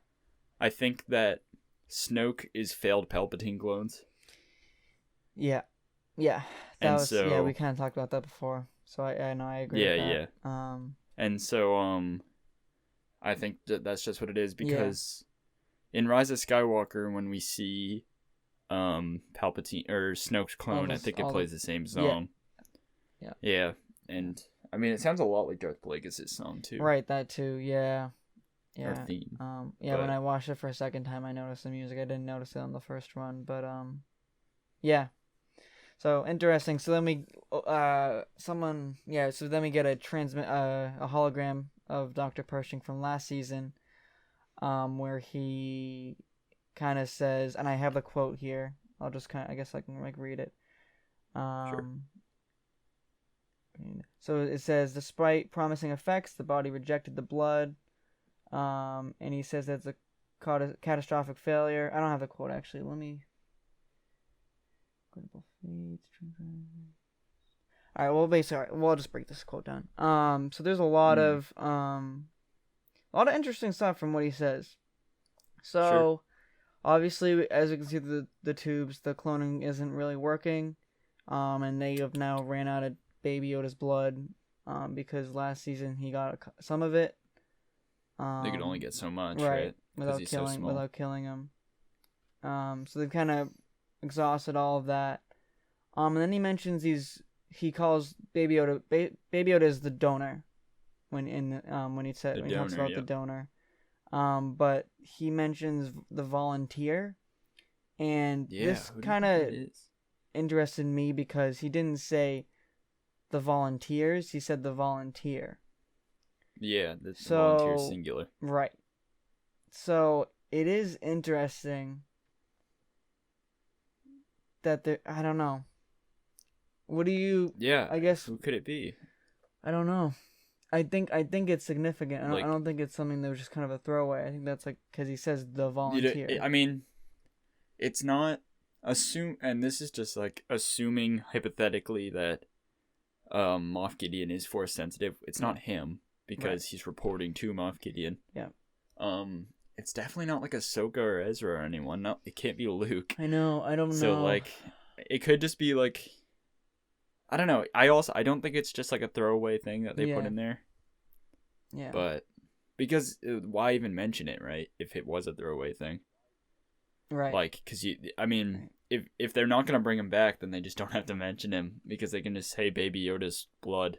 Speaker 2: I think that Snoke is failed Palpatine clones.
Speaker 1: Yeah. We kind of talked about that before. So I know I agree. with that.
Speaker 2: Yeah. And so I think that's just what it is because in Rise of Skywalker when we see Palpatine or Snoke's clone, I think it plays the same song.
Speaker 1: Yeah.
Speaker 2: Yeah. And I mean, it sounds a lot like Darth Plagueis' song too.
Speaker 1: Right, that too. Yeah.
Speaker 2: Or theme.
Speaker 1: When I watched it for a second time, I noticed the music. I didn't notice it on the first run, but yeah. So interesting. So then we, So then we get a hologram of Dr. Pershing from last season, where he kind of says, and I have the quote here. I'll just I guess I can read it.
Speaker 2: Sure.
Speaker 1: So it says, despite promising effects, the body rejected the blood, and he says that's a catastrophic failure. I don't have the quote actually. Let me. All right. Well, basically, we'll just break this quote down. So there's a lot of interesting stuff from what he says. So, obviously, as you can see, the tubes, the cloning isn't really working, and they have now ran out of Baby Yoda's blood, because last season he got some of it.
Speaker 2: They could only get so much,
Speaker 1: right? Without killing him. So they've kind of exhausted all of that. And then he mentions he calls Baby Yoda Baby Yoda is the donor when he talks about the donor. But he mentions the volunteer, and this kind of interested me because he didn't say the volunteers, he said the volunteer.
Speaker 2: Yeah, the volunteer singular.
Speaker 1: Right. So it is interesting that I don't know. What do you?
Speaker 2: Yeah.
Speaker 1: I guess.
Speaker 2: Who could it be?
Speaker 1: I don't know. I think it's significant. I don't think it's something that was just kind of a throwaway. I think that's because he says the volunteer.
Speaker 2: I mean, it's not and this is just assuming hypothetically that Moff Gideon is force sensitive. It's not him because he's reporting to Moff Gideon.
Speaker 1: Yeah.
Speaker 2: It's definitely not Ahsoka or Ezra or anyone. No, it can't be Luke.
Speaker 1: I know. I don't know.
Speaker 2: So it could just be I don't know. I don't think it's just a throwaway thing that they put in there.
Speaker 1: Yeah.
Speaker 2: But because why even mention it, right? If it was a throwaway thing.
Speaker 1: Right.
Speaker 2: Because if they're not gonna bring him back, then they just don't have to mention him because they can just say Baby Yoda's blood.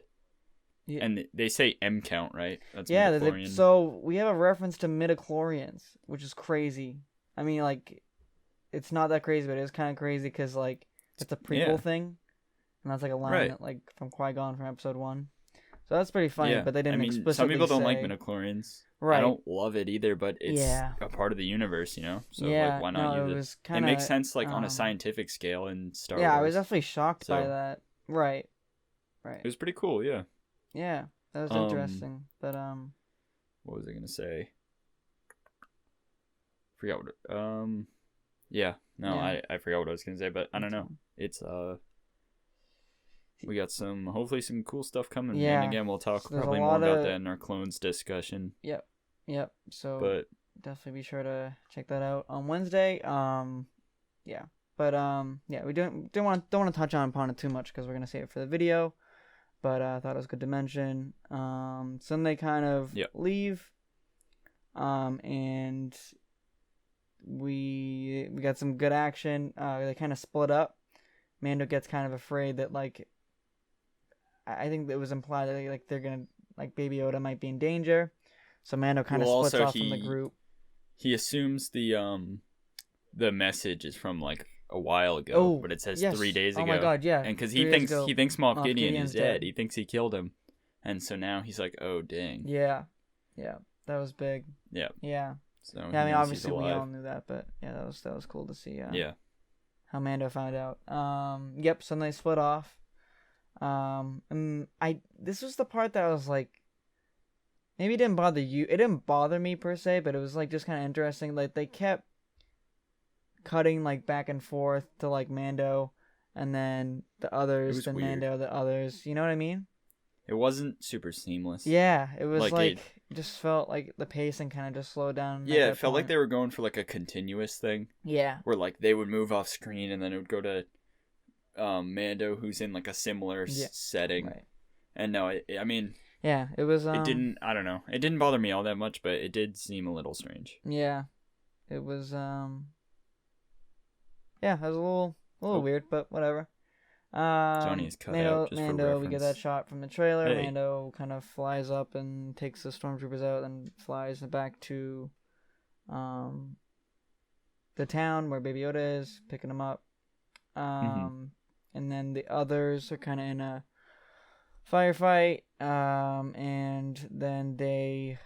Speaker 2: Yeah. And they say M count, right? That's
Speaker 1: so we have a reference to midichlorians, which is crazy. I mean, it's not that crazy, but it is kind of crazy because it's a prequel thing, and that's a line that, from Qui-Gon from Episode 1. So that's pretty funny, but they didn't explicitly
Speaker 2: some people don't
Speaker 1: say...
Speaker 2: like midichlorians.
Speaker 1: Right.
Speaker 2: I don't love it either, but it's a part of the universe, So why not use it? It makes sense on a scientific scale in Star Wars.
Speaker 1: Yeah, I was definitely shocked by that. Right. It
Speaker 2: was pretty cool, yeah.
Speaker 1: Yeah, that was interesting. But
Speaker 2: what was I gonna say? Forgot what. Yeah. No, I forgot what I was gonna say, but I don't know. It's we got hopefully some cool stuff coming. Yeah. And again, we'll talk probably more about that in our clones discussion.
Speaker 1: Yep. So definitely be sure to check that out on Wednesday. Yeah. But yeah, we don't want to touch upon it too much because we're gonna save it for the video. But I thought it was good to mention. So then they kind of leave. And we got some good action. They kind of split up. Mando gets kind of afraid that like I think it was implied that they're gonna like Baby Yoda might be in danger. So Mando kind of splits off from the group.
Speaker 2: He assumes the message is from like a while ago, but it says 3 days ago.
Speaker 1: Oh my god, yeah.
Speaker 2: And because he thinks Moff Gideon is dead. He thinks he killed him, and so now he's like, oh dang.
Speaker 1: Yeah, that was big.
Speaker 2: Yeah.
Speaker 1: Yeah.
Speaker 2: So
Speaker 1: yeah, I mean, obviously we all knew that, but yeah, that was cool to see. How Mando found out. Yep. So then they split off. And this was the part that I was like, maybe it didn't bother you. It didn't bother me per se, but it was like just kind of interesting. Like they kept cutting like back and forth to like Mando, and then the others, then weird. Mando, the others. You know what I mean?
Speaker 2: It wasn't super seamless.
Speaker 1: Yeah, it was like it just felt like the pacing kind of just slowed down.
Speaker 2: Yeah, it felt like they were going for like a continuous thing.
Speaker 1: Yeah.
Speaker 2: Where like they would move off screen and then it would go to Mando, who's in like a similar setting. Right. And no, I mean.
Speaker 1: Yeah, it was.
Speaker 2: It didn't. I don't know. It didn't bother me all that much, but it did seem a little strange.
Speaker 1: Yeah, it was. Yeah, it was a little weird, but whatever.
Speaker 2: Johnny is cut out just
Speaker 1: Mando,
Speaker 2: for reference.
Speaker 1: we get that shot from the trailer.
Speaker 2: Hey.
Speaker 1: Mando kind of flies up and takes the stormtroopers out, and flies back to, the town where Baby Yoda is, picking him up. And then the others are kind of in a firefight. And then they,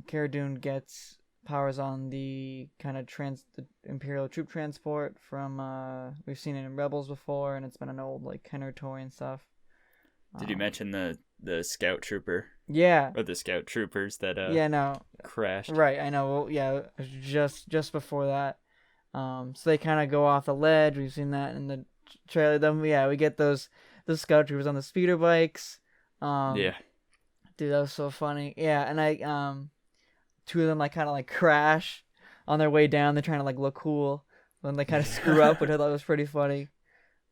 Speaker 1: Cara Dune gets powers on the kind of the Imperial troop transport from we've seen it in Rebels before, and it's been an old like Kenner toy and stuff.
Speaker 2: Did you mention the scout trooper?
Speaker 1: Yeah.
Speaker 2: Or the scout troopers that crashed?
Speaker 1: Right, I know. Well, yeah, just before that. So they kind of go off the ledge. We've seen that in the trailer. Then we get the scout troopers on the speeder bikes.
Speaker 2: Yeah.
Speaker 1: Dude, that was so funny. Yeah, and two of them like kind of like crash on their way down. They're trying to like look cool. Then they kind of screw up, which I thought was pretty funny.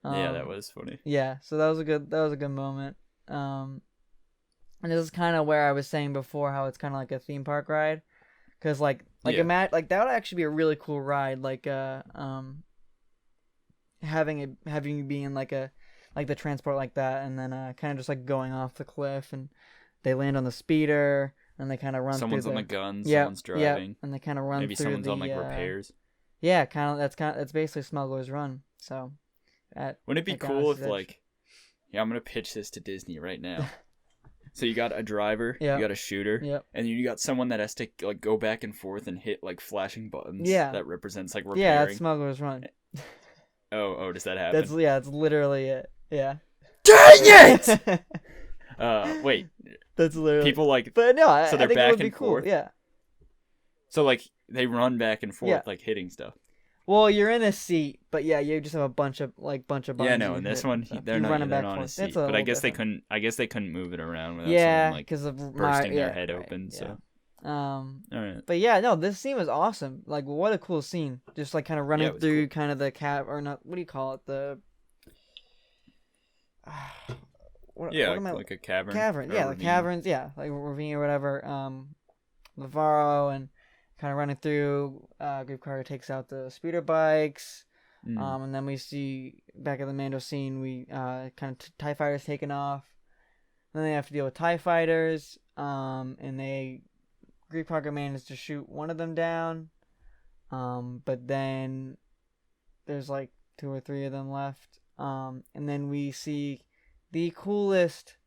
Speaker 2: Yeah, that was funny.
Speaker 1: Yeah, so that was a good moment. And this is kind of where I was saying before how it's kind of like a theme park ride, because like that would actually be a really cool ride. Like having you be in like the transport like that, and then kind of just like going off the cliff, and they land on the speeder. And they kind of run.
Speaker 2: Someone's
Speaker 1: through
Speaker 2: on the guns. Someone's driving.
Speaker 1: And they kind of run.
Speaker 2: Maybe
Speaker 1: through
Speaker 2: someone's on like repairs.
Speaker 1: Yeah, that's basically Smuggler's Run. So,
Speaker 2: wouldn't it be cool if like, I'm gonna pitch this to Disney right now. So you got a driver, you got a shooter, and you got someone that has to like go back and forth and hit like flashing buttons. Yeah. That represents like repairing.
Speaker 1: Yeah, that's Smuggler's Run.
Speaker 2: Oh, does that happen?
Speaker 1: That's literally it. Yeah.
Speaker 2: Dang it! Wait.
Speaker 1: That's literally
Speaker 2: people like.
Speaker 1: But no,
Speaker 2: so they're
Speaker 1: I think
Speaker 2: back
Speaker 1: it would be
Speaker 2: and
Speaker 1: cool.
Speaker 2: forth.
Speaker 1: Yeah.
Speaker 2: So like they run back and forth like hitting stuff.
Speaker 1: Well, you're in a seat, but yeah, you just have a bunch of buttons.
Speaker 2: Yeah, no, in this one they're not running back on a seat. But I guess they couldn't move it around without someone like
Speaker 1: because of
Speaker 2: bursting their head open.
Speaker 1: Yeah.
Speaker 2: So.
Speaker 1: All
Speaker 2: right.
Speaker 1: But yeah, no, this scene was awesome. Like, what a cool scene! Just like kind of running through kind of the or not? What do you call it? The
Speaker 2: like a cavern.
Speaker 1: Cavern, yeah, the caverns, yeah, like ravine or whatever. Navarro and kind of running through. Grief Carter takes out the speeder bikes. And then we see back at the Mando scene, we kind of TIE fighters taking off. Then they have to deal with TIE fighters. And Grief Carter manages to shoot one of them down. But then there's like 2 or 3 of them left. And then we see the coolest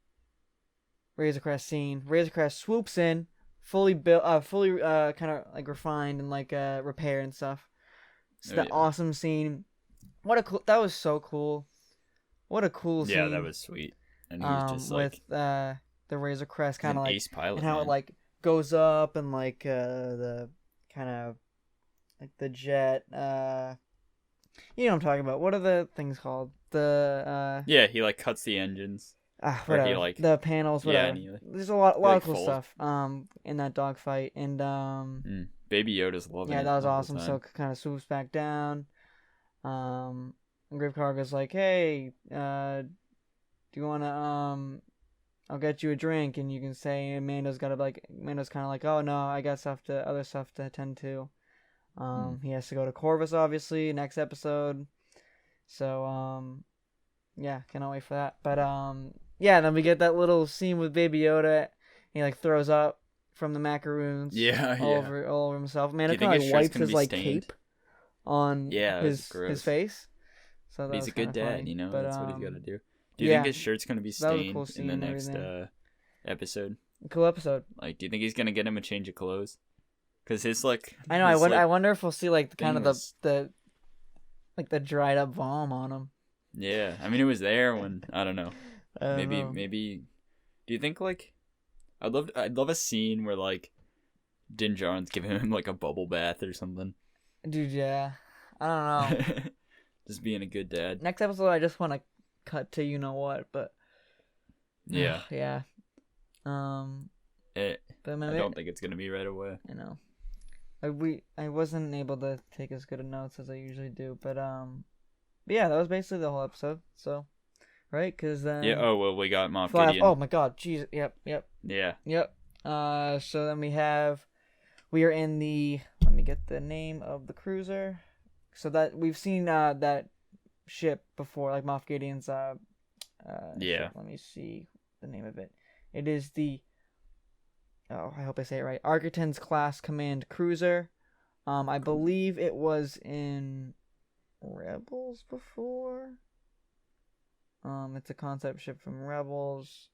Speaker 1: Razor Crest scene. Razor Crest swoops in, fully built, fully kind of like refined and like repaired and stuff. It's awesome scene. That was so cool. What a cool scene.
Speaker 2: Yeah, that was sweet. And he was just like
Speaker 1: with the Razor Crest kind of like
Speaker 2: ace pilot,
Speaker 1: and how it like goes up and like the kind of like the jet. You know what I'm talking about. What are the things called?
Speaker 2: he like cuts the engines.
Speaker 1: Whatever.
Speaker 2: He, like,
Speaker 1: the panels, whatever.
Speaker 2: Yeah,
Speaker 1: there's a lot of cool stuff. In that dogfight and
Speaker 2: Baby Yoda's loving it.
Speaker 1: Yeah, that was awesome. So it kind of swoops back down. Griff Karga's like, hey, do you want to, I'll get you a drink, and you can say, and Mando's kind of like, oh no, I got other stuff to attend to. He has to go to Corvus, obviously, next episode. So, yeah, cannot wait for that. But, yeah, then we get that little scene with Baby Yoda. He, like, throws up from the macaroons. All over himself. Mando kind of, like, wipes his, like, cape on his face. So
Speaker 2: he's a good dad,
Speaker 1: funny.
Speaker 2: you know?
Speaker 1: But,
Speaker 2: that's what he's got to do. Do you think his shirt's going to be stained in the next episode?
Speaker 1: Cool episode.
Speaker 2: Like, do you think he's going to get him a change of clothes? Because his, like...
Speaker 1: I know, I wonder if we'll see, like, the dried up vom on him.
Speaker 2: Yeah, I mean, it was there when... I don't know. Maybe... Do you think, like... I'd love a scene where, like, Din Djarin's giving him, like, a bubble bath or something.
Speaker 1: Dude, yeah. I don't know.
Speaker 2: Just being a good dad.
Speaker 1: Next episode, I just want to cut to you know what, but...
Speaker 2: Yeah.
Speaker 1: Yeah.
Speaker 2: I don't think it's going to be right away.
Speaker 1: I know. I wasn't able to take as good a notes as I usually do, but yeah, that was basically the whole episode. So, right? Because
Speaker 2: yeah. Oh well, we got Moff Gideon.
Speaker 1: Oh my God, jeez. Yep.
Speaker 2: Yeah.
Speaker 1: Yep. So then we are in the. Let me get the name of the cruiser. So that we've seen that ship before, like Moff Gideon's
Speaker 2: yeah.
Speaker 1: Ship. Let me see the name of it. It is the. Oh, I hope I say it right. Architon's class command cruiser. I believe it was in Rebels before. It's a concept ship from Rebels.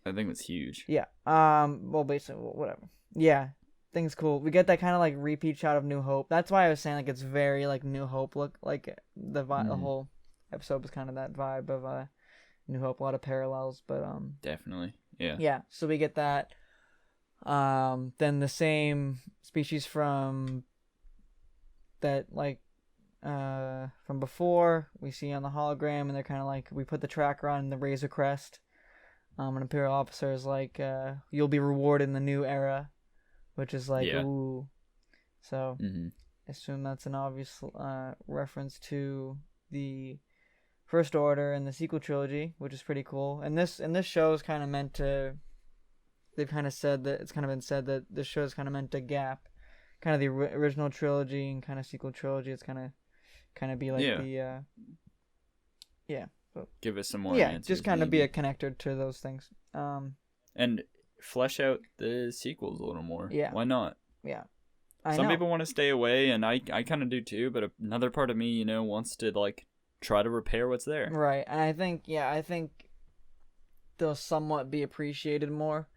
Speaker 2: I think it's huge.
Speaker 1: Yeah. Well, basically, whatever. Yeah, thing's cool. We get that kind of like repeat shot of New Hope. That's why I was saying like it's very like New Hope look. Like the the whole episode was kind of that vibe of New Hope. A lot of parallels, but
Speaker 2: definitely. Yeah.
Speaker 1: Yeah, so we get that. Then the same species from that, like, from before, we see on the hologram, and they're kind of like, we put the tracker on the Razor Crest. An Imperial officer is like, you'll be rewarded in the new era, which is like, ooh. So, I assume that's an obvious reference to the First Order and the sequel trilogy, which is pretty cool. And this show is kind of meant to. They've kind of said that it's kind of been said that this show is kind of meant to gap, kind of the original trilogy and kind of sequel trilogy. It's kind of be like the. So,
Speaker 2: give us some more.
Speaker 1: Yeah,
Speaker 2: answers,
Speaker 1: just kind of be a connector to those things.
Speaker 2: And flesh out the sequels a little more.
Speaker 1: Yeah.
Speaker 2: Why not?
Speaker 1: Yeah.
Speaker 2: Some people want to stay away, and I kind of do too. But another part of me, wants to like. Try to repair what's there.
Speaker 1: Right. And I think they'll somewhat be appreciated more.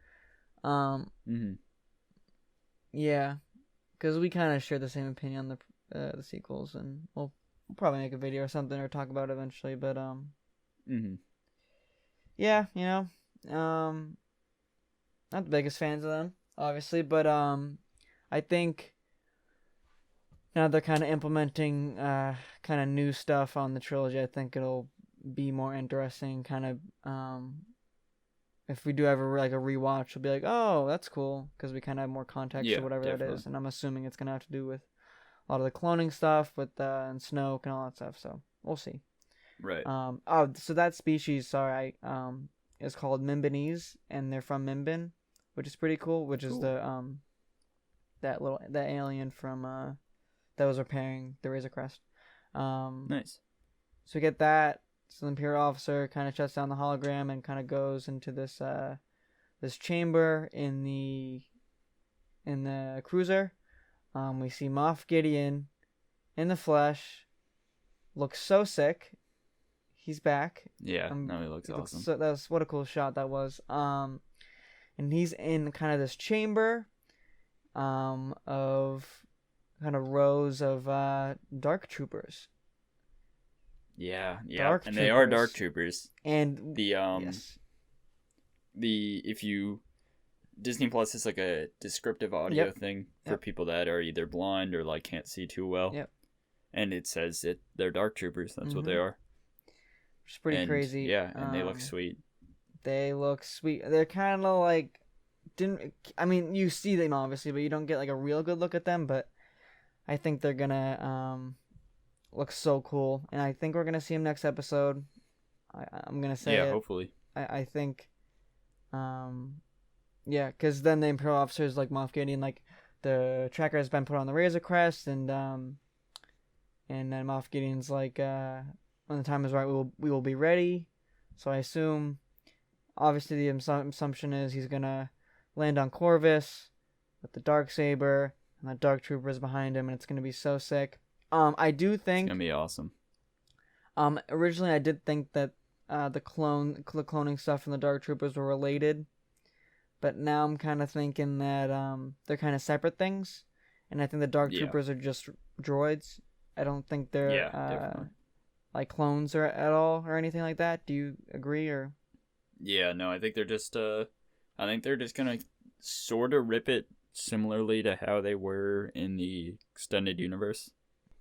Speaker 1: Yeah. Because we kind of share the same opinion on the sequels, and we'll probably make a video or something or talk about it eventually, but, yeah, not the biggest fans of them, obviously, but, I think now they're kind of implementing kind of new stuff on the trilogy. I think it'll be more interesting. Kind of, if we do ever like a rewatch, we'll be like, oh, that's cool, because we kind of have more context or whatever that is. And I'm assuming it's gonna have to do with a lot of the cloning stuff with and Snoke and all that stuff. So we'll see.
Speaker 2: Right.
Speaker 1: So that species, is called Mimbanese, and they're from Mimban, which is pretty cool. Which is the that alien from that was repairing the Razor Crest.
Speaker 2: Nice.
Speaker 1: So we get that. So the Imperial officer kind of shuts down the hologram and kind of goes into this this chamber in the cruiser. We see Moff Gideon in the flesh. Looks so sick. He's back.
Speaker 2: Yeah, no, he looks awesome.
Speaker 1: What a cool shot that was. And he's in kind of this chamber of kind of rows of dark troopers.
Speaker 2: Yeah. And they are dark troopers.
Speaker 1: And
Speaker 2: if you Disney Plus is like a descriptive audio thing for people that are either blind or like can't see too well.
Speaker 1: Yep.
Speaker 2: And it says they're dark troopers. That's what they are.
Speaker 1: Which is pretty crazy.
Speaker 2: Yeah, and they look sweet.
Speaker 1: They look sweet. They're kind of like you see them obviously, but you don't get like a real good look at them. But I think they're gonna looks so cool, and I think we're gonna see him next episode. I'm gonna say it.
Speaker 2: Hopefully.
Speaker 1: I think, yeah, because then the Imperial officers like Moff Gideon, like the tracker has been put on the Razor Crest, and then Moff Gideon's like, when the time is right, we will be ready. So I assume, obviously, the assumption is he's gonna land on Corvus with the Darksaber and the Dark Troopers behind him, and it's gonna be so sick. I do think
Speaker 2: it's gonna be awesome.
Speaker 1: Originally I did think that the cloning stuff from the Dark Troopers were related, but now I'm kind of thinking that they're kind of separate things, and I think the Dark Troopers are just droids. I don't think they're like clones or at all or anything like that. Do you agree or?
Speaker 2: Yeah, no, I think they're just gonna sort of rip it similarly to how they were in the extended universe.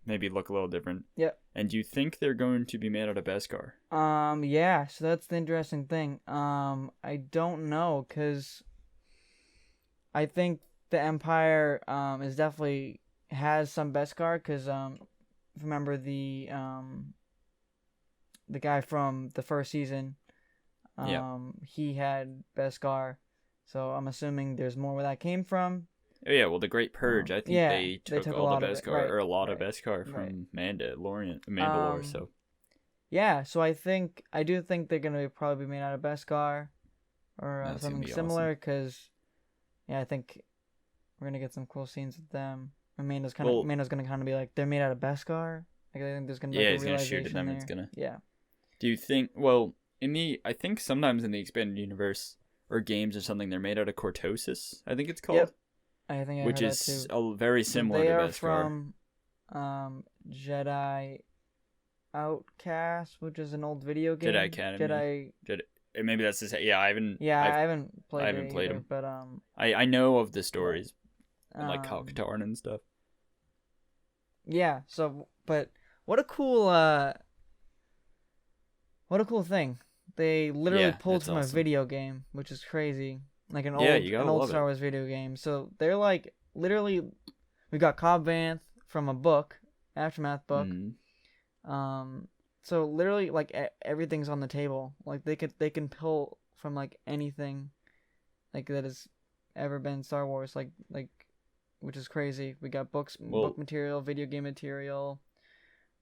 Speaker 2: Maybe look a little different.
Speaker 1: Yep.
Speaker 2: And do you think they're going to be made out of Beskar?
Speaker 1: Yeah, so that's the interesting thing. I don't know, because I think the Empire is definitely has some Beskar, because remember the guy from the first season, he had Beskar, so I'm assuming there's more where that came from.
Speaker 2: Oh yeah, well the Great Purge, I think they took all the Beskar,
Speaker 1: right,
Speaker 2: or a lot of Beskar from Mandalore. So
Speaker 1: yeah, so I do think they're gonna probably be made out of Beskar or something similar, because I think we're gonna get some cool scenes with them. And Mando's gonna kind of be like, they're made out of Beskar. Like, I think there's gonna be like a realization
Speaker 2: he's gonna shoot at them.
Speaker 1: there.
Speaker 2: It's gonna.
Speaker 1: Yeah.
Speaker 2: Do you think? Well, I think sometimes in the expanded universe or games or something, they're made out of cortosis. I think it's called.
Speaker 1: Yep. I think I
Speaker 2: which
Speaker 1: heard
Speaker 2: is
Speaker 1: that too.
Speaker 2: Very similar
Speaker 1: they
Speaker 2: to
Speaker 1: are
Speaker 2: Beskar.
Speaker 1: From Jedi Outcast, which is an old video game.
Speaker 2: Jedi Academy. Maybe that's the same. Yeah, I haven't played them,
Speaker 1: but
Speaker 2: I know of the stories, and like Kal-Katarn and stuff.
Speaker 1: Yeah. So, but what a cool thing. They literally pulled from a video game, which is crazy. Like an old Star Wars video game. So they're like, literally, we got Cobb Vanth from a book, Aftermath book.
Speaker 2: Mm-hmm.
Speaker 1: So literally, like, everything's on the table. Like, they can pull from like anything, like, that has ever been Star Wars. Like, which is crazy. We got book material, video game material.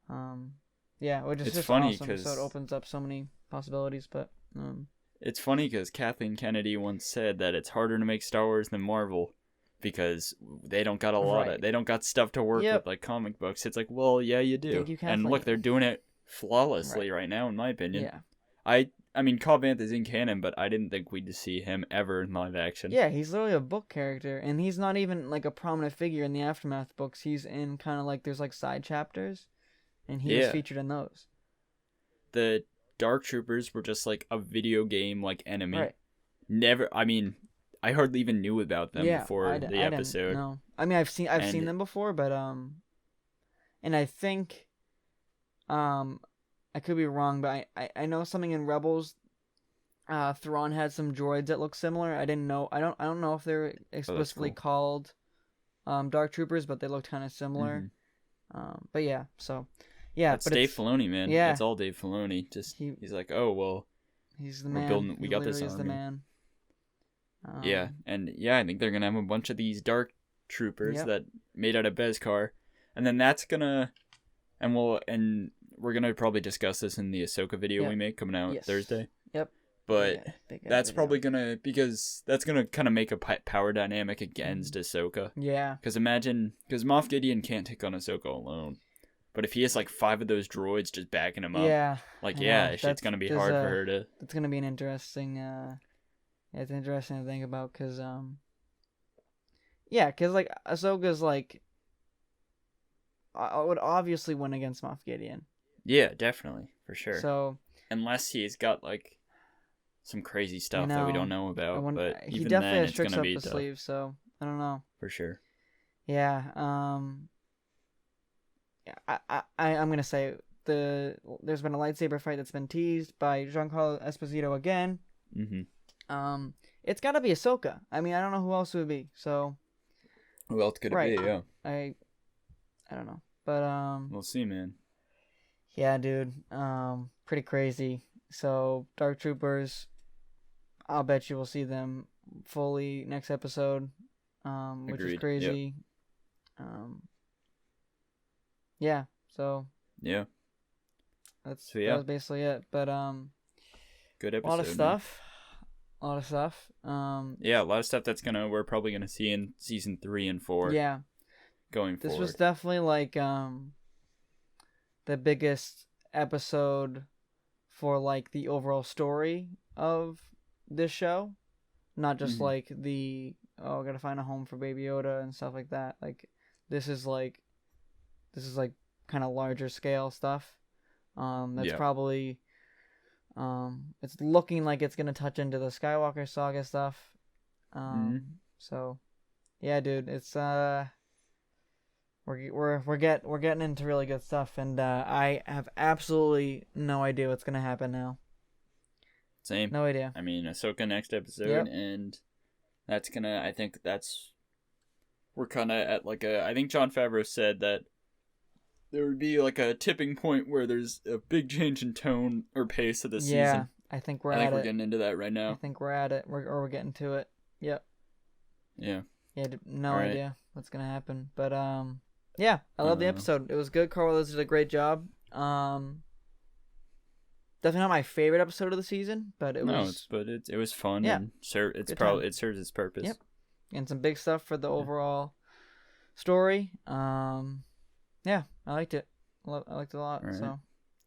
Speaker 1: Which is just
Speaker 2: funny
Speaker 1: awesome. So it opens up so many possibilities. But
Speaker 2: it's funny because Kathleen Kennedy once said that it's harder to make Star Wars than Marvel because they don't got they don't got stuff to work with like comic books. It's like, well, yeah, you do.
Speaker 1: Thank you, Kathleen.
Speaker 2: And look, they're doing it flawlessly right now, in my opinion.
Speaker 1: Yeah.
Speaker 2: I mean, Cobb Vanth is in canon, but I didn't think we'd see him ever in live action.
Speaker 1: Yeah, he's literally a book character, and he's not even like a prominent figure in the Aftermath books. He's in kind of like, there's like side chapters, and he was featured in those.
Speaker 2: The Dark Troopers were just like a video game like enemy.
Speaker 1: Right.
Speaker 2: I hardly even knew about them before the episode.
Speaker 1: No, I mean I've seen them before, but and I think, I could be wrong, but I know something in Rebels. Thrawn had some droids that look similar. I didn't know. I don't know if they're explicitly called Dark Troopers, but they looked kind of similar. Mm-hmm. But yeah, so. Yeah,
Speaker 2: it's Dave Filoni, man. Yeah, it's all Dave Filoni. Just he's like, oh well,
Speaker 1: he's the man.
Speaker 2: We got this army.
Speaker 1: The man.
Speaker 2: I think they're gonna have a bunch of these Dark Troopers that made out of Beskar, and then that's gonna, and we're gonna probably discuss this in the Ahsoka video we make coming out Thursday.
Speaker 1: Yep.
Speaker 2: But that's probably gonna kind of make a power dynamic against Ahsoka.
Speaker 1: Yeah.
Speaker 2: Because Moff Gideon can't take on Ahsoka alone. But if he has like 5 of those droids just backing him up, shit's gonna be hard for her to.
Speaker 1: It's gonna be an interesting. It's interesting to think about because like Ahsoka's like, I would obviously win against Moff Gideon.
Speaker 2: Yeah, definitely, for sure.
Speaker 1: So
Speaker 2: unless he's got like some crazy stuff that we don't know about, but
Speaker 1: he definitely has tricks up his sleeve. So I don't know.
Speaker 2: For sure.
Speaker 1: Yeah. I'm gonna say there's been a lightsaber fight that's been teased by Giancarlo Esposito again.
Speaker 2: Mm-hmm.
Speaker 1: It's gotta be Ahsoka. I mean, I don't know who else it would be. So
Speaker 2: who else could it be? Yeah.
Speaker 1: I don't know, but
Speaker 2: we'll see, man.
Speaker 1: Yeah, dude. Pretty crazy. So Dark Troopers, I'll bet you will see them fully next episode. Which is
Speaker 2: Agreed. Yep.
Speaker 1: crazy. Um, yeah. So
Speaker 2: Yeah.
Speaker 1: that was basically it. But
Speaker 2: good episode.
Speaker 1: A lot of stuff. A lot of stuff.
Speaker 2: Yeah, a lot of stuff we're probably gonna see in season 3 and 4.
Speaker 1: Yeah.
Speaker 2: Going forward.
Speaker 1: This was definitely like the biggest episode for like the overall story of this show, not just like the I gotta find a home for Baby Yoda and stuff like that. Like this is like kind of larger scale stuff. That's probably it's looking like it's gonna touch into the Skywalker saga stuff. So yeah, dude, it's we're getting into really good stuff, and I have absolutely no idea what's gonna happen now.
Speaker 2: Same.
Speaker 1: No idea.
Speaker 2: I mean, Ahsoka next episode, and that's gonna. I think we're kind of at like a. I think Jon Favreau said that there would be like a tipping point where there's a big change in tone or pace of the season.
Speaker 1: Yeah, I think we're
Speaker 2: getting into that right now.
Speaker 1: I think we're at it. We're getting to it. Yep.
Speaker 2: Yeah.
Speaker 1: Yeah. No idea what's gonna happen, but yeah, I love the episode. It was good. Carl Willis did a great job. Definitely not my favorite episode of the season, but it was
Speaker 2: fun.
Speaker 1: Yeah,
Speaker 2: and it serves its purpose.
Speaker 1: Yep, and some big stuff for the overall story. Yeah, I liked it. I liked it a lot. Right. So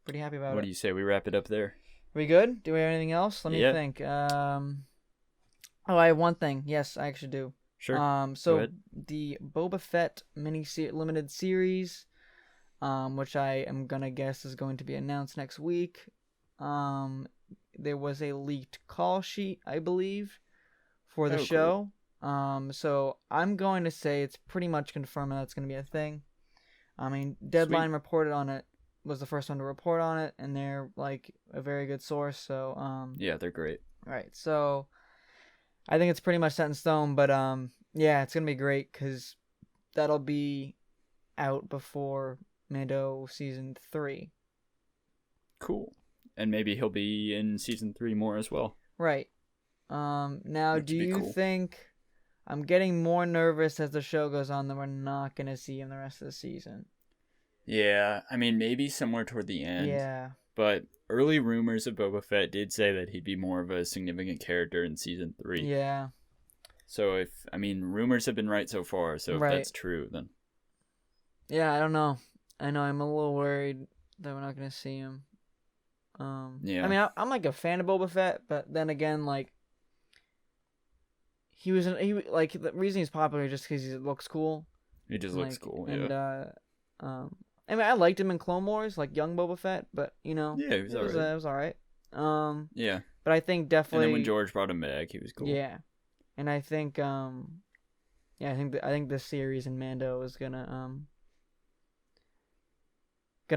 Speaker 1: pretty happy about it.
Speaker 2: What do you say we wrap it up there?
Speaker 1: Are we good? Do we have anything else? Let me think. I have one thing. Yes, I actually do.
Speaker 2: Sure.
Speaker 1: So the Boba Fett limited series, which I am gonna guess is going to be announced next week. There was a leaked call sheet, I believe, for the show. Cool. So I'm going to say it's pretty much confirmed that's going to be a thing. I mean, Deadline reported on it, was the first one to report on it, and they're like a very good source. So
Speaker 2: yeah, they're great.
Speaker 1: Right. So I think it's pretty much set in stone, but yeah, it's gonna be great because that'll be out before Mando season 3.
Speaker 2: Cool. And maybe he'll be in season 3 more as well.
Speaker 1: Right. Now, do you think I'm getting more nervous as the show goes on that we're not gonna see him the rest of the season?
Speaker 2: Yeah, I mean maybe somewhere toward the end.
Speaker 1: Yeah.
Speaker 2: But early rumors of Boba Fett did say that he'd be more of a significant character in season 3.
Speaker 1: Yeah.
Speaker 2: So rumors have been right so far, so if that's true, then.
Speaker 1: Yeah, I don't know. I know I'm a little worried that we're not going to see him. Yeah. I mean, I'm like a fan of Boba Fett, but then again, like, he the reason he's popular is just because he looks cool.
Speaker 2: He just looks cool, yeah.
Speaker 1: And, I mean, I liked him in Clone Wars, like young Boba Fett, but, you know.
Speaker 2: Yeah, it was
Speaker 1: alright.
Speaker 2: Yeah.
Speaker 1: But I think definitely.
Speaker 2: And then when George brought him back, he was cool.
Speaker 1: Yeah. And I think, I think this series in Mando is gonna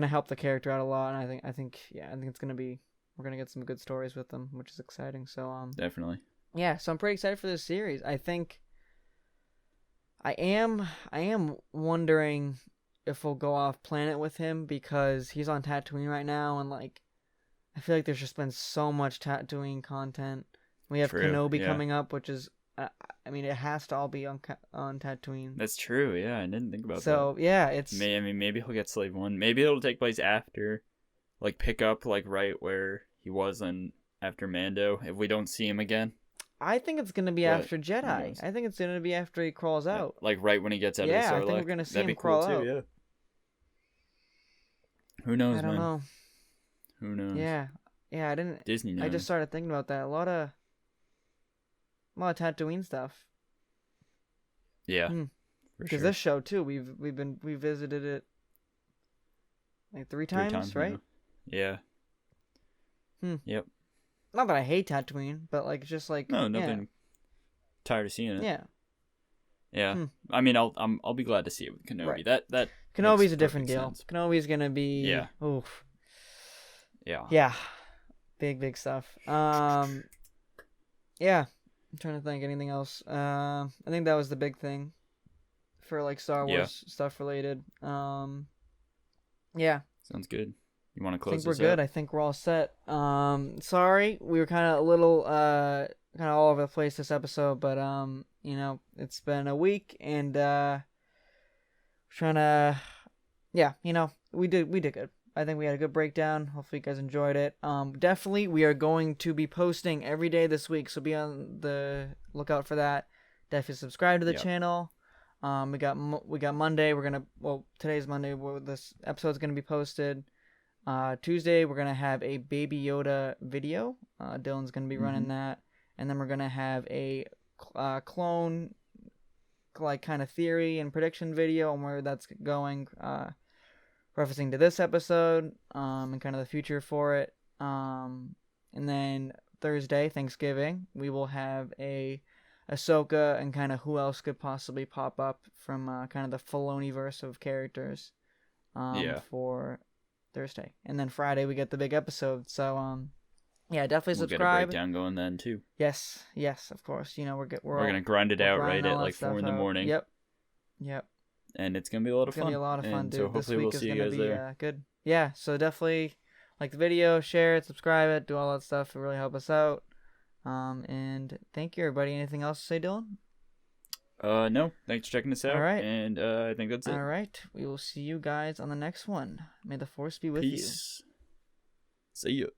Speaker 1: help the character out a lot, and I think it's gonna be, we're gonna get some good stories with them, which is exciting. So
Speaker 2: definitely.
Speaker 1: Yeah, so I'm pretty excited for this series. I think I am wondering if we'll go off planet with him because he's on Tatooine right now, and like I feel like there's just been so much Tatooine content. We have Kenobi coming up, which is I mean, it has to all be on Tatooine.
Speaker 2: That's true. Yeah, I didn't think about that.
Speaker 1: So yeah, it's.
Speaker 2: Maybe he'll get Slave 1. Maybe it'll take place after, like pick up like right where he was after Mando. If we don't see him again.
Speaker 1: I think it's gonna be after Jedi. I think it's gonna be after he crawls out.
Speaker 2: Like right when he gets out of the Sarlacc.
Speaker 1: Yeah, I think we're gonna see him crawl out.
Speaker 2: Yeah. Who knows,
Speaker 1: I don't know.
Speaker 2: Who knows?
Speaker 1: Yeah, I didn't.
Speaker 2: Disney knows.
Speaker 1: I just started thinking about that. A lot of Tatooine stuff.
Speaker 2: Yeah.
Speaker 1: Because this show too, we visited it like 3 times, right?
Speaker 2: Now. Yeah. Yep.
Speaker 1: Not that I hate Tatooine, but like just like
Speaker 2: nothing. Yeah. Tired of seeing it.
Speaker 1: Yeah.
Speaker 2: Yeah. I mean, I'll be glad to see it with Kenobi. Right. That
Speaker 1: Kenobi's a different deal.
Speaker 2: Sense.
Speaker 1: Kenobi's gonna be.
Speaker 2: Yeah.
Speaker 1: Oof.
Speaker 2: Yeah.
Speaker 1: Yeah. Big stuff. Yeah. I'm trying to think anything else. I think that was the big thing for like Star Wars stuff related. Yeah.
Speaker 2: Sounds good. You want to close
Speaker 1: I think we're
Speaker 2: this
Speaker 1: good.
Speaker 2: out?
Speaker 1: I think we're all set. Sorry, we were kind of a little kind of all over the place this episode, but you know, it's been a week and trying to, yeah, you know, we did good. I think we had a good breakdown. Hopefully you guys enjoyed it. Definitely we are going to be posting every day this week, so be on the lookout for that. Definitely subscribe to the channel. We got Monday. Today's Monday. This episode's gonna be posted. Tuesday we're gonna have a Baby Yoda video. Dylan's gonna be running that, and then we're gonna have a clone like kind of theory and prediction video on where that's going. Referencing to this episode, and kind of the future for it. And then Thursday, Thanksgiving, we will have a Ahsoka and kind of who else could possibly pop up from kind of the Filoni-verse of characters for Thursday. And then Friday, we get the big episode. So, yeah, definitely subscribe.
Speaker 2: We'll get a breakdown going then, too.
Speaker 1: Yes, of course. You know, we're
Speaker 2: going to grind it out right at like 4 in the morning.
Speaker 1: Yep.
Speaker 2: And it's going to be a lot of fun.
Speaker 1: It's going to be a lot of fun,
Speaker 2: dude.
Speaker 1: So
Speaker 2: hopefully we'll see you guys there.
Speaker 1: Good. Yeah, so definitely like the video, share it, subscribe it, do all that stuff. It really help us out. And thank you, everybody. Anything else to say, Dylan?
Speaker 2: No. Thanks for checking us out.
Speaker 1: All right.
Speaker 2: And I think that's it.
Speaker 1: All right. We will see you guys on the next one. May the Force be with you.
Speaker 2: Peace. See you.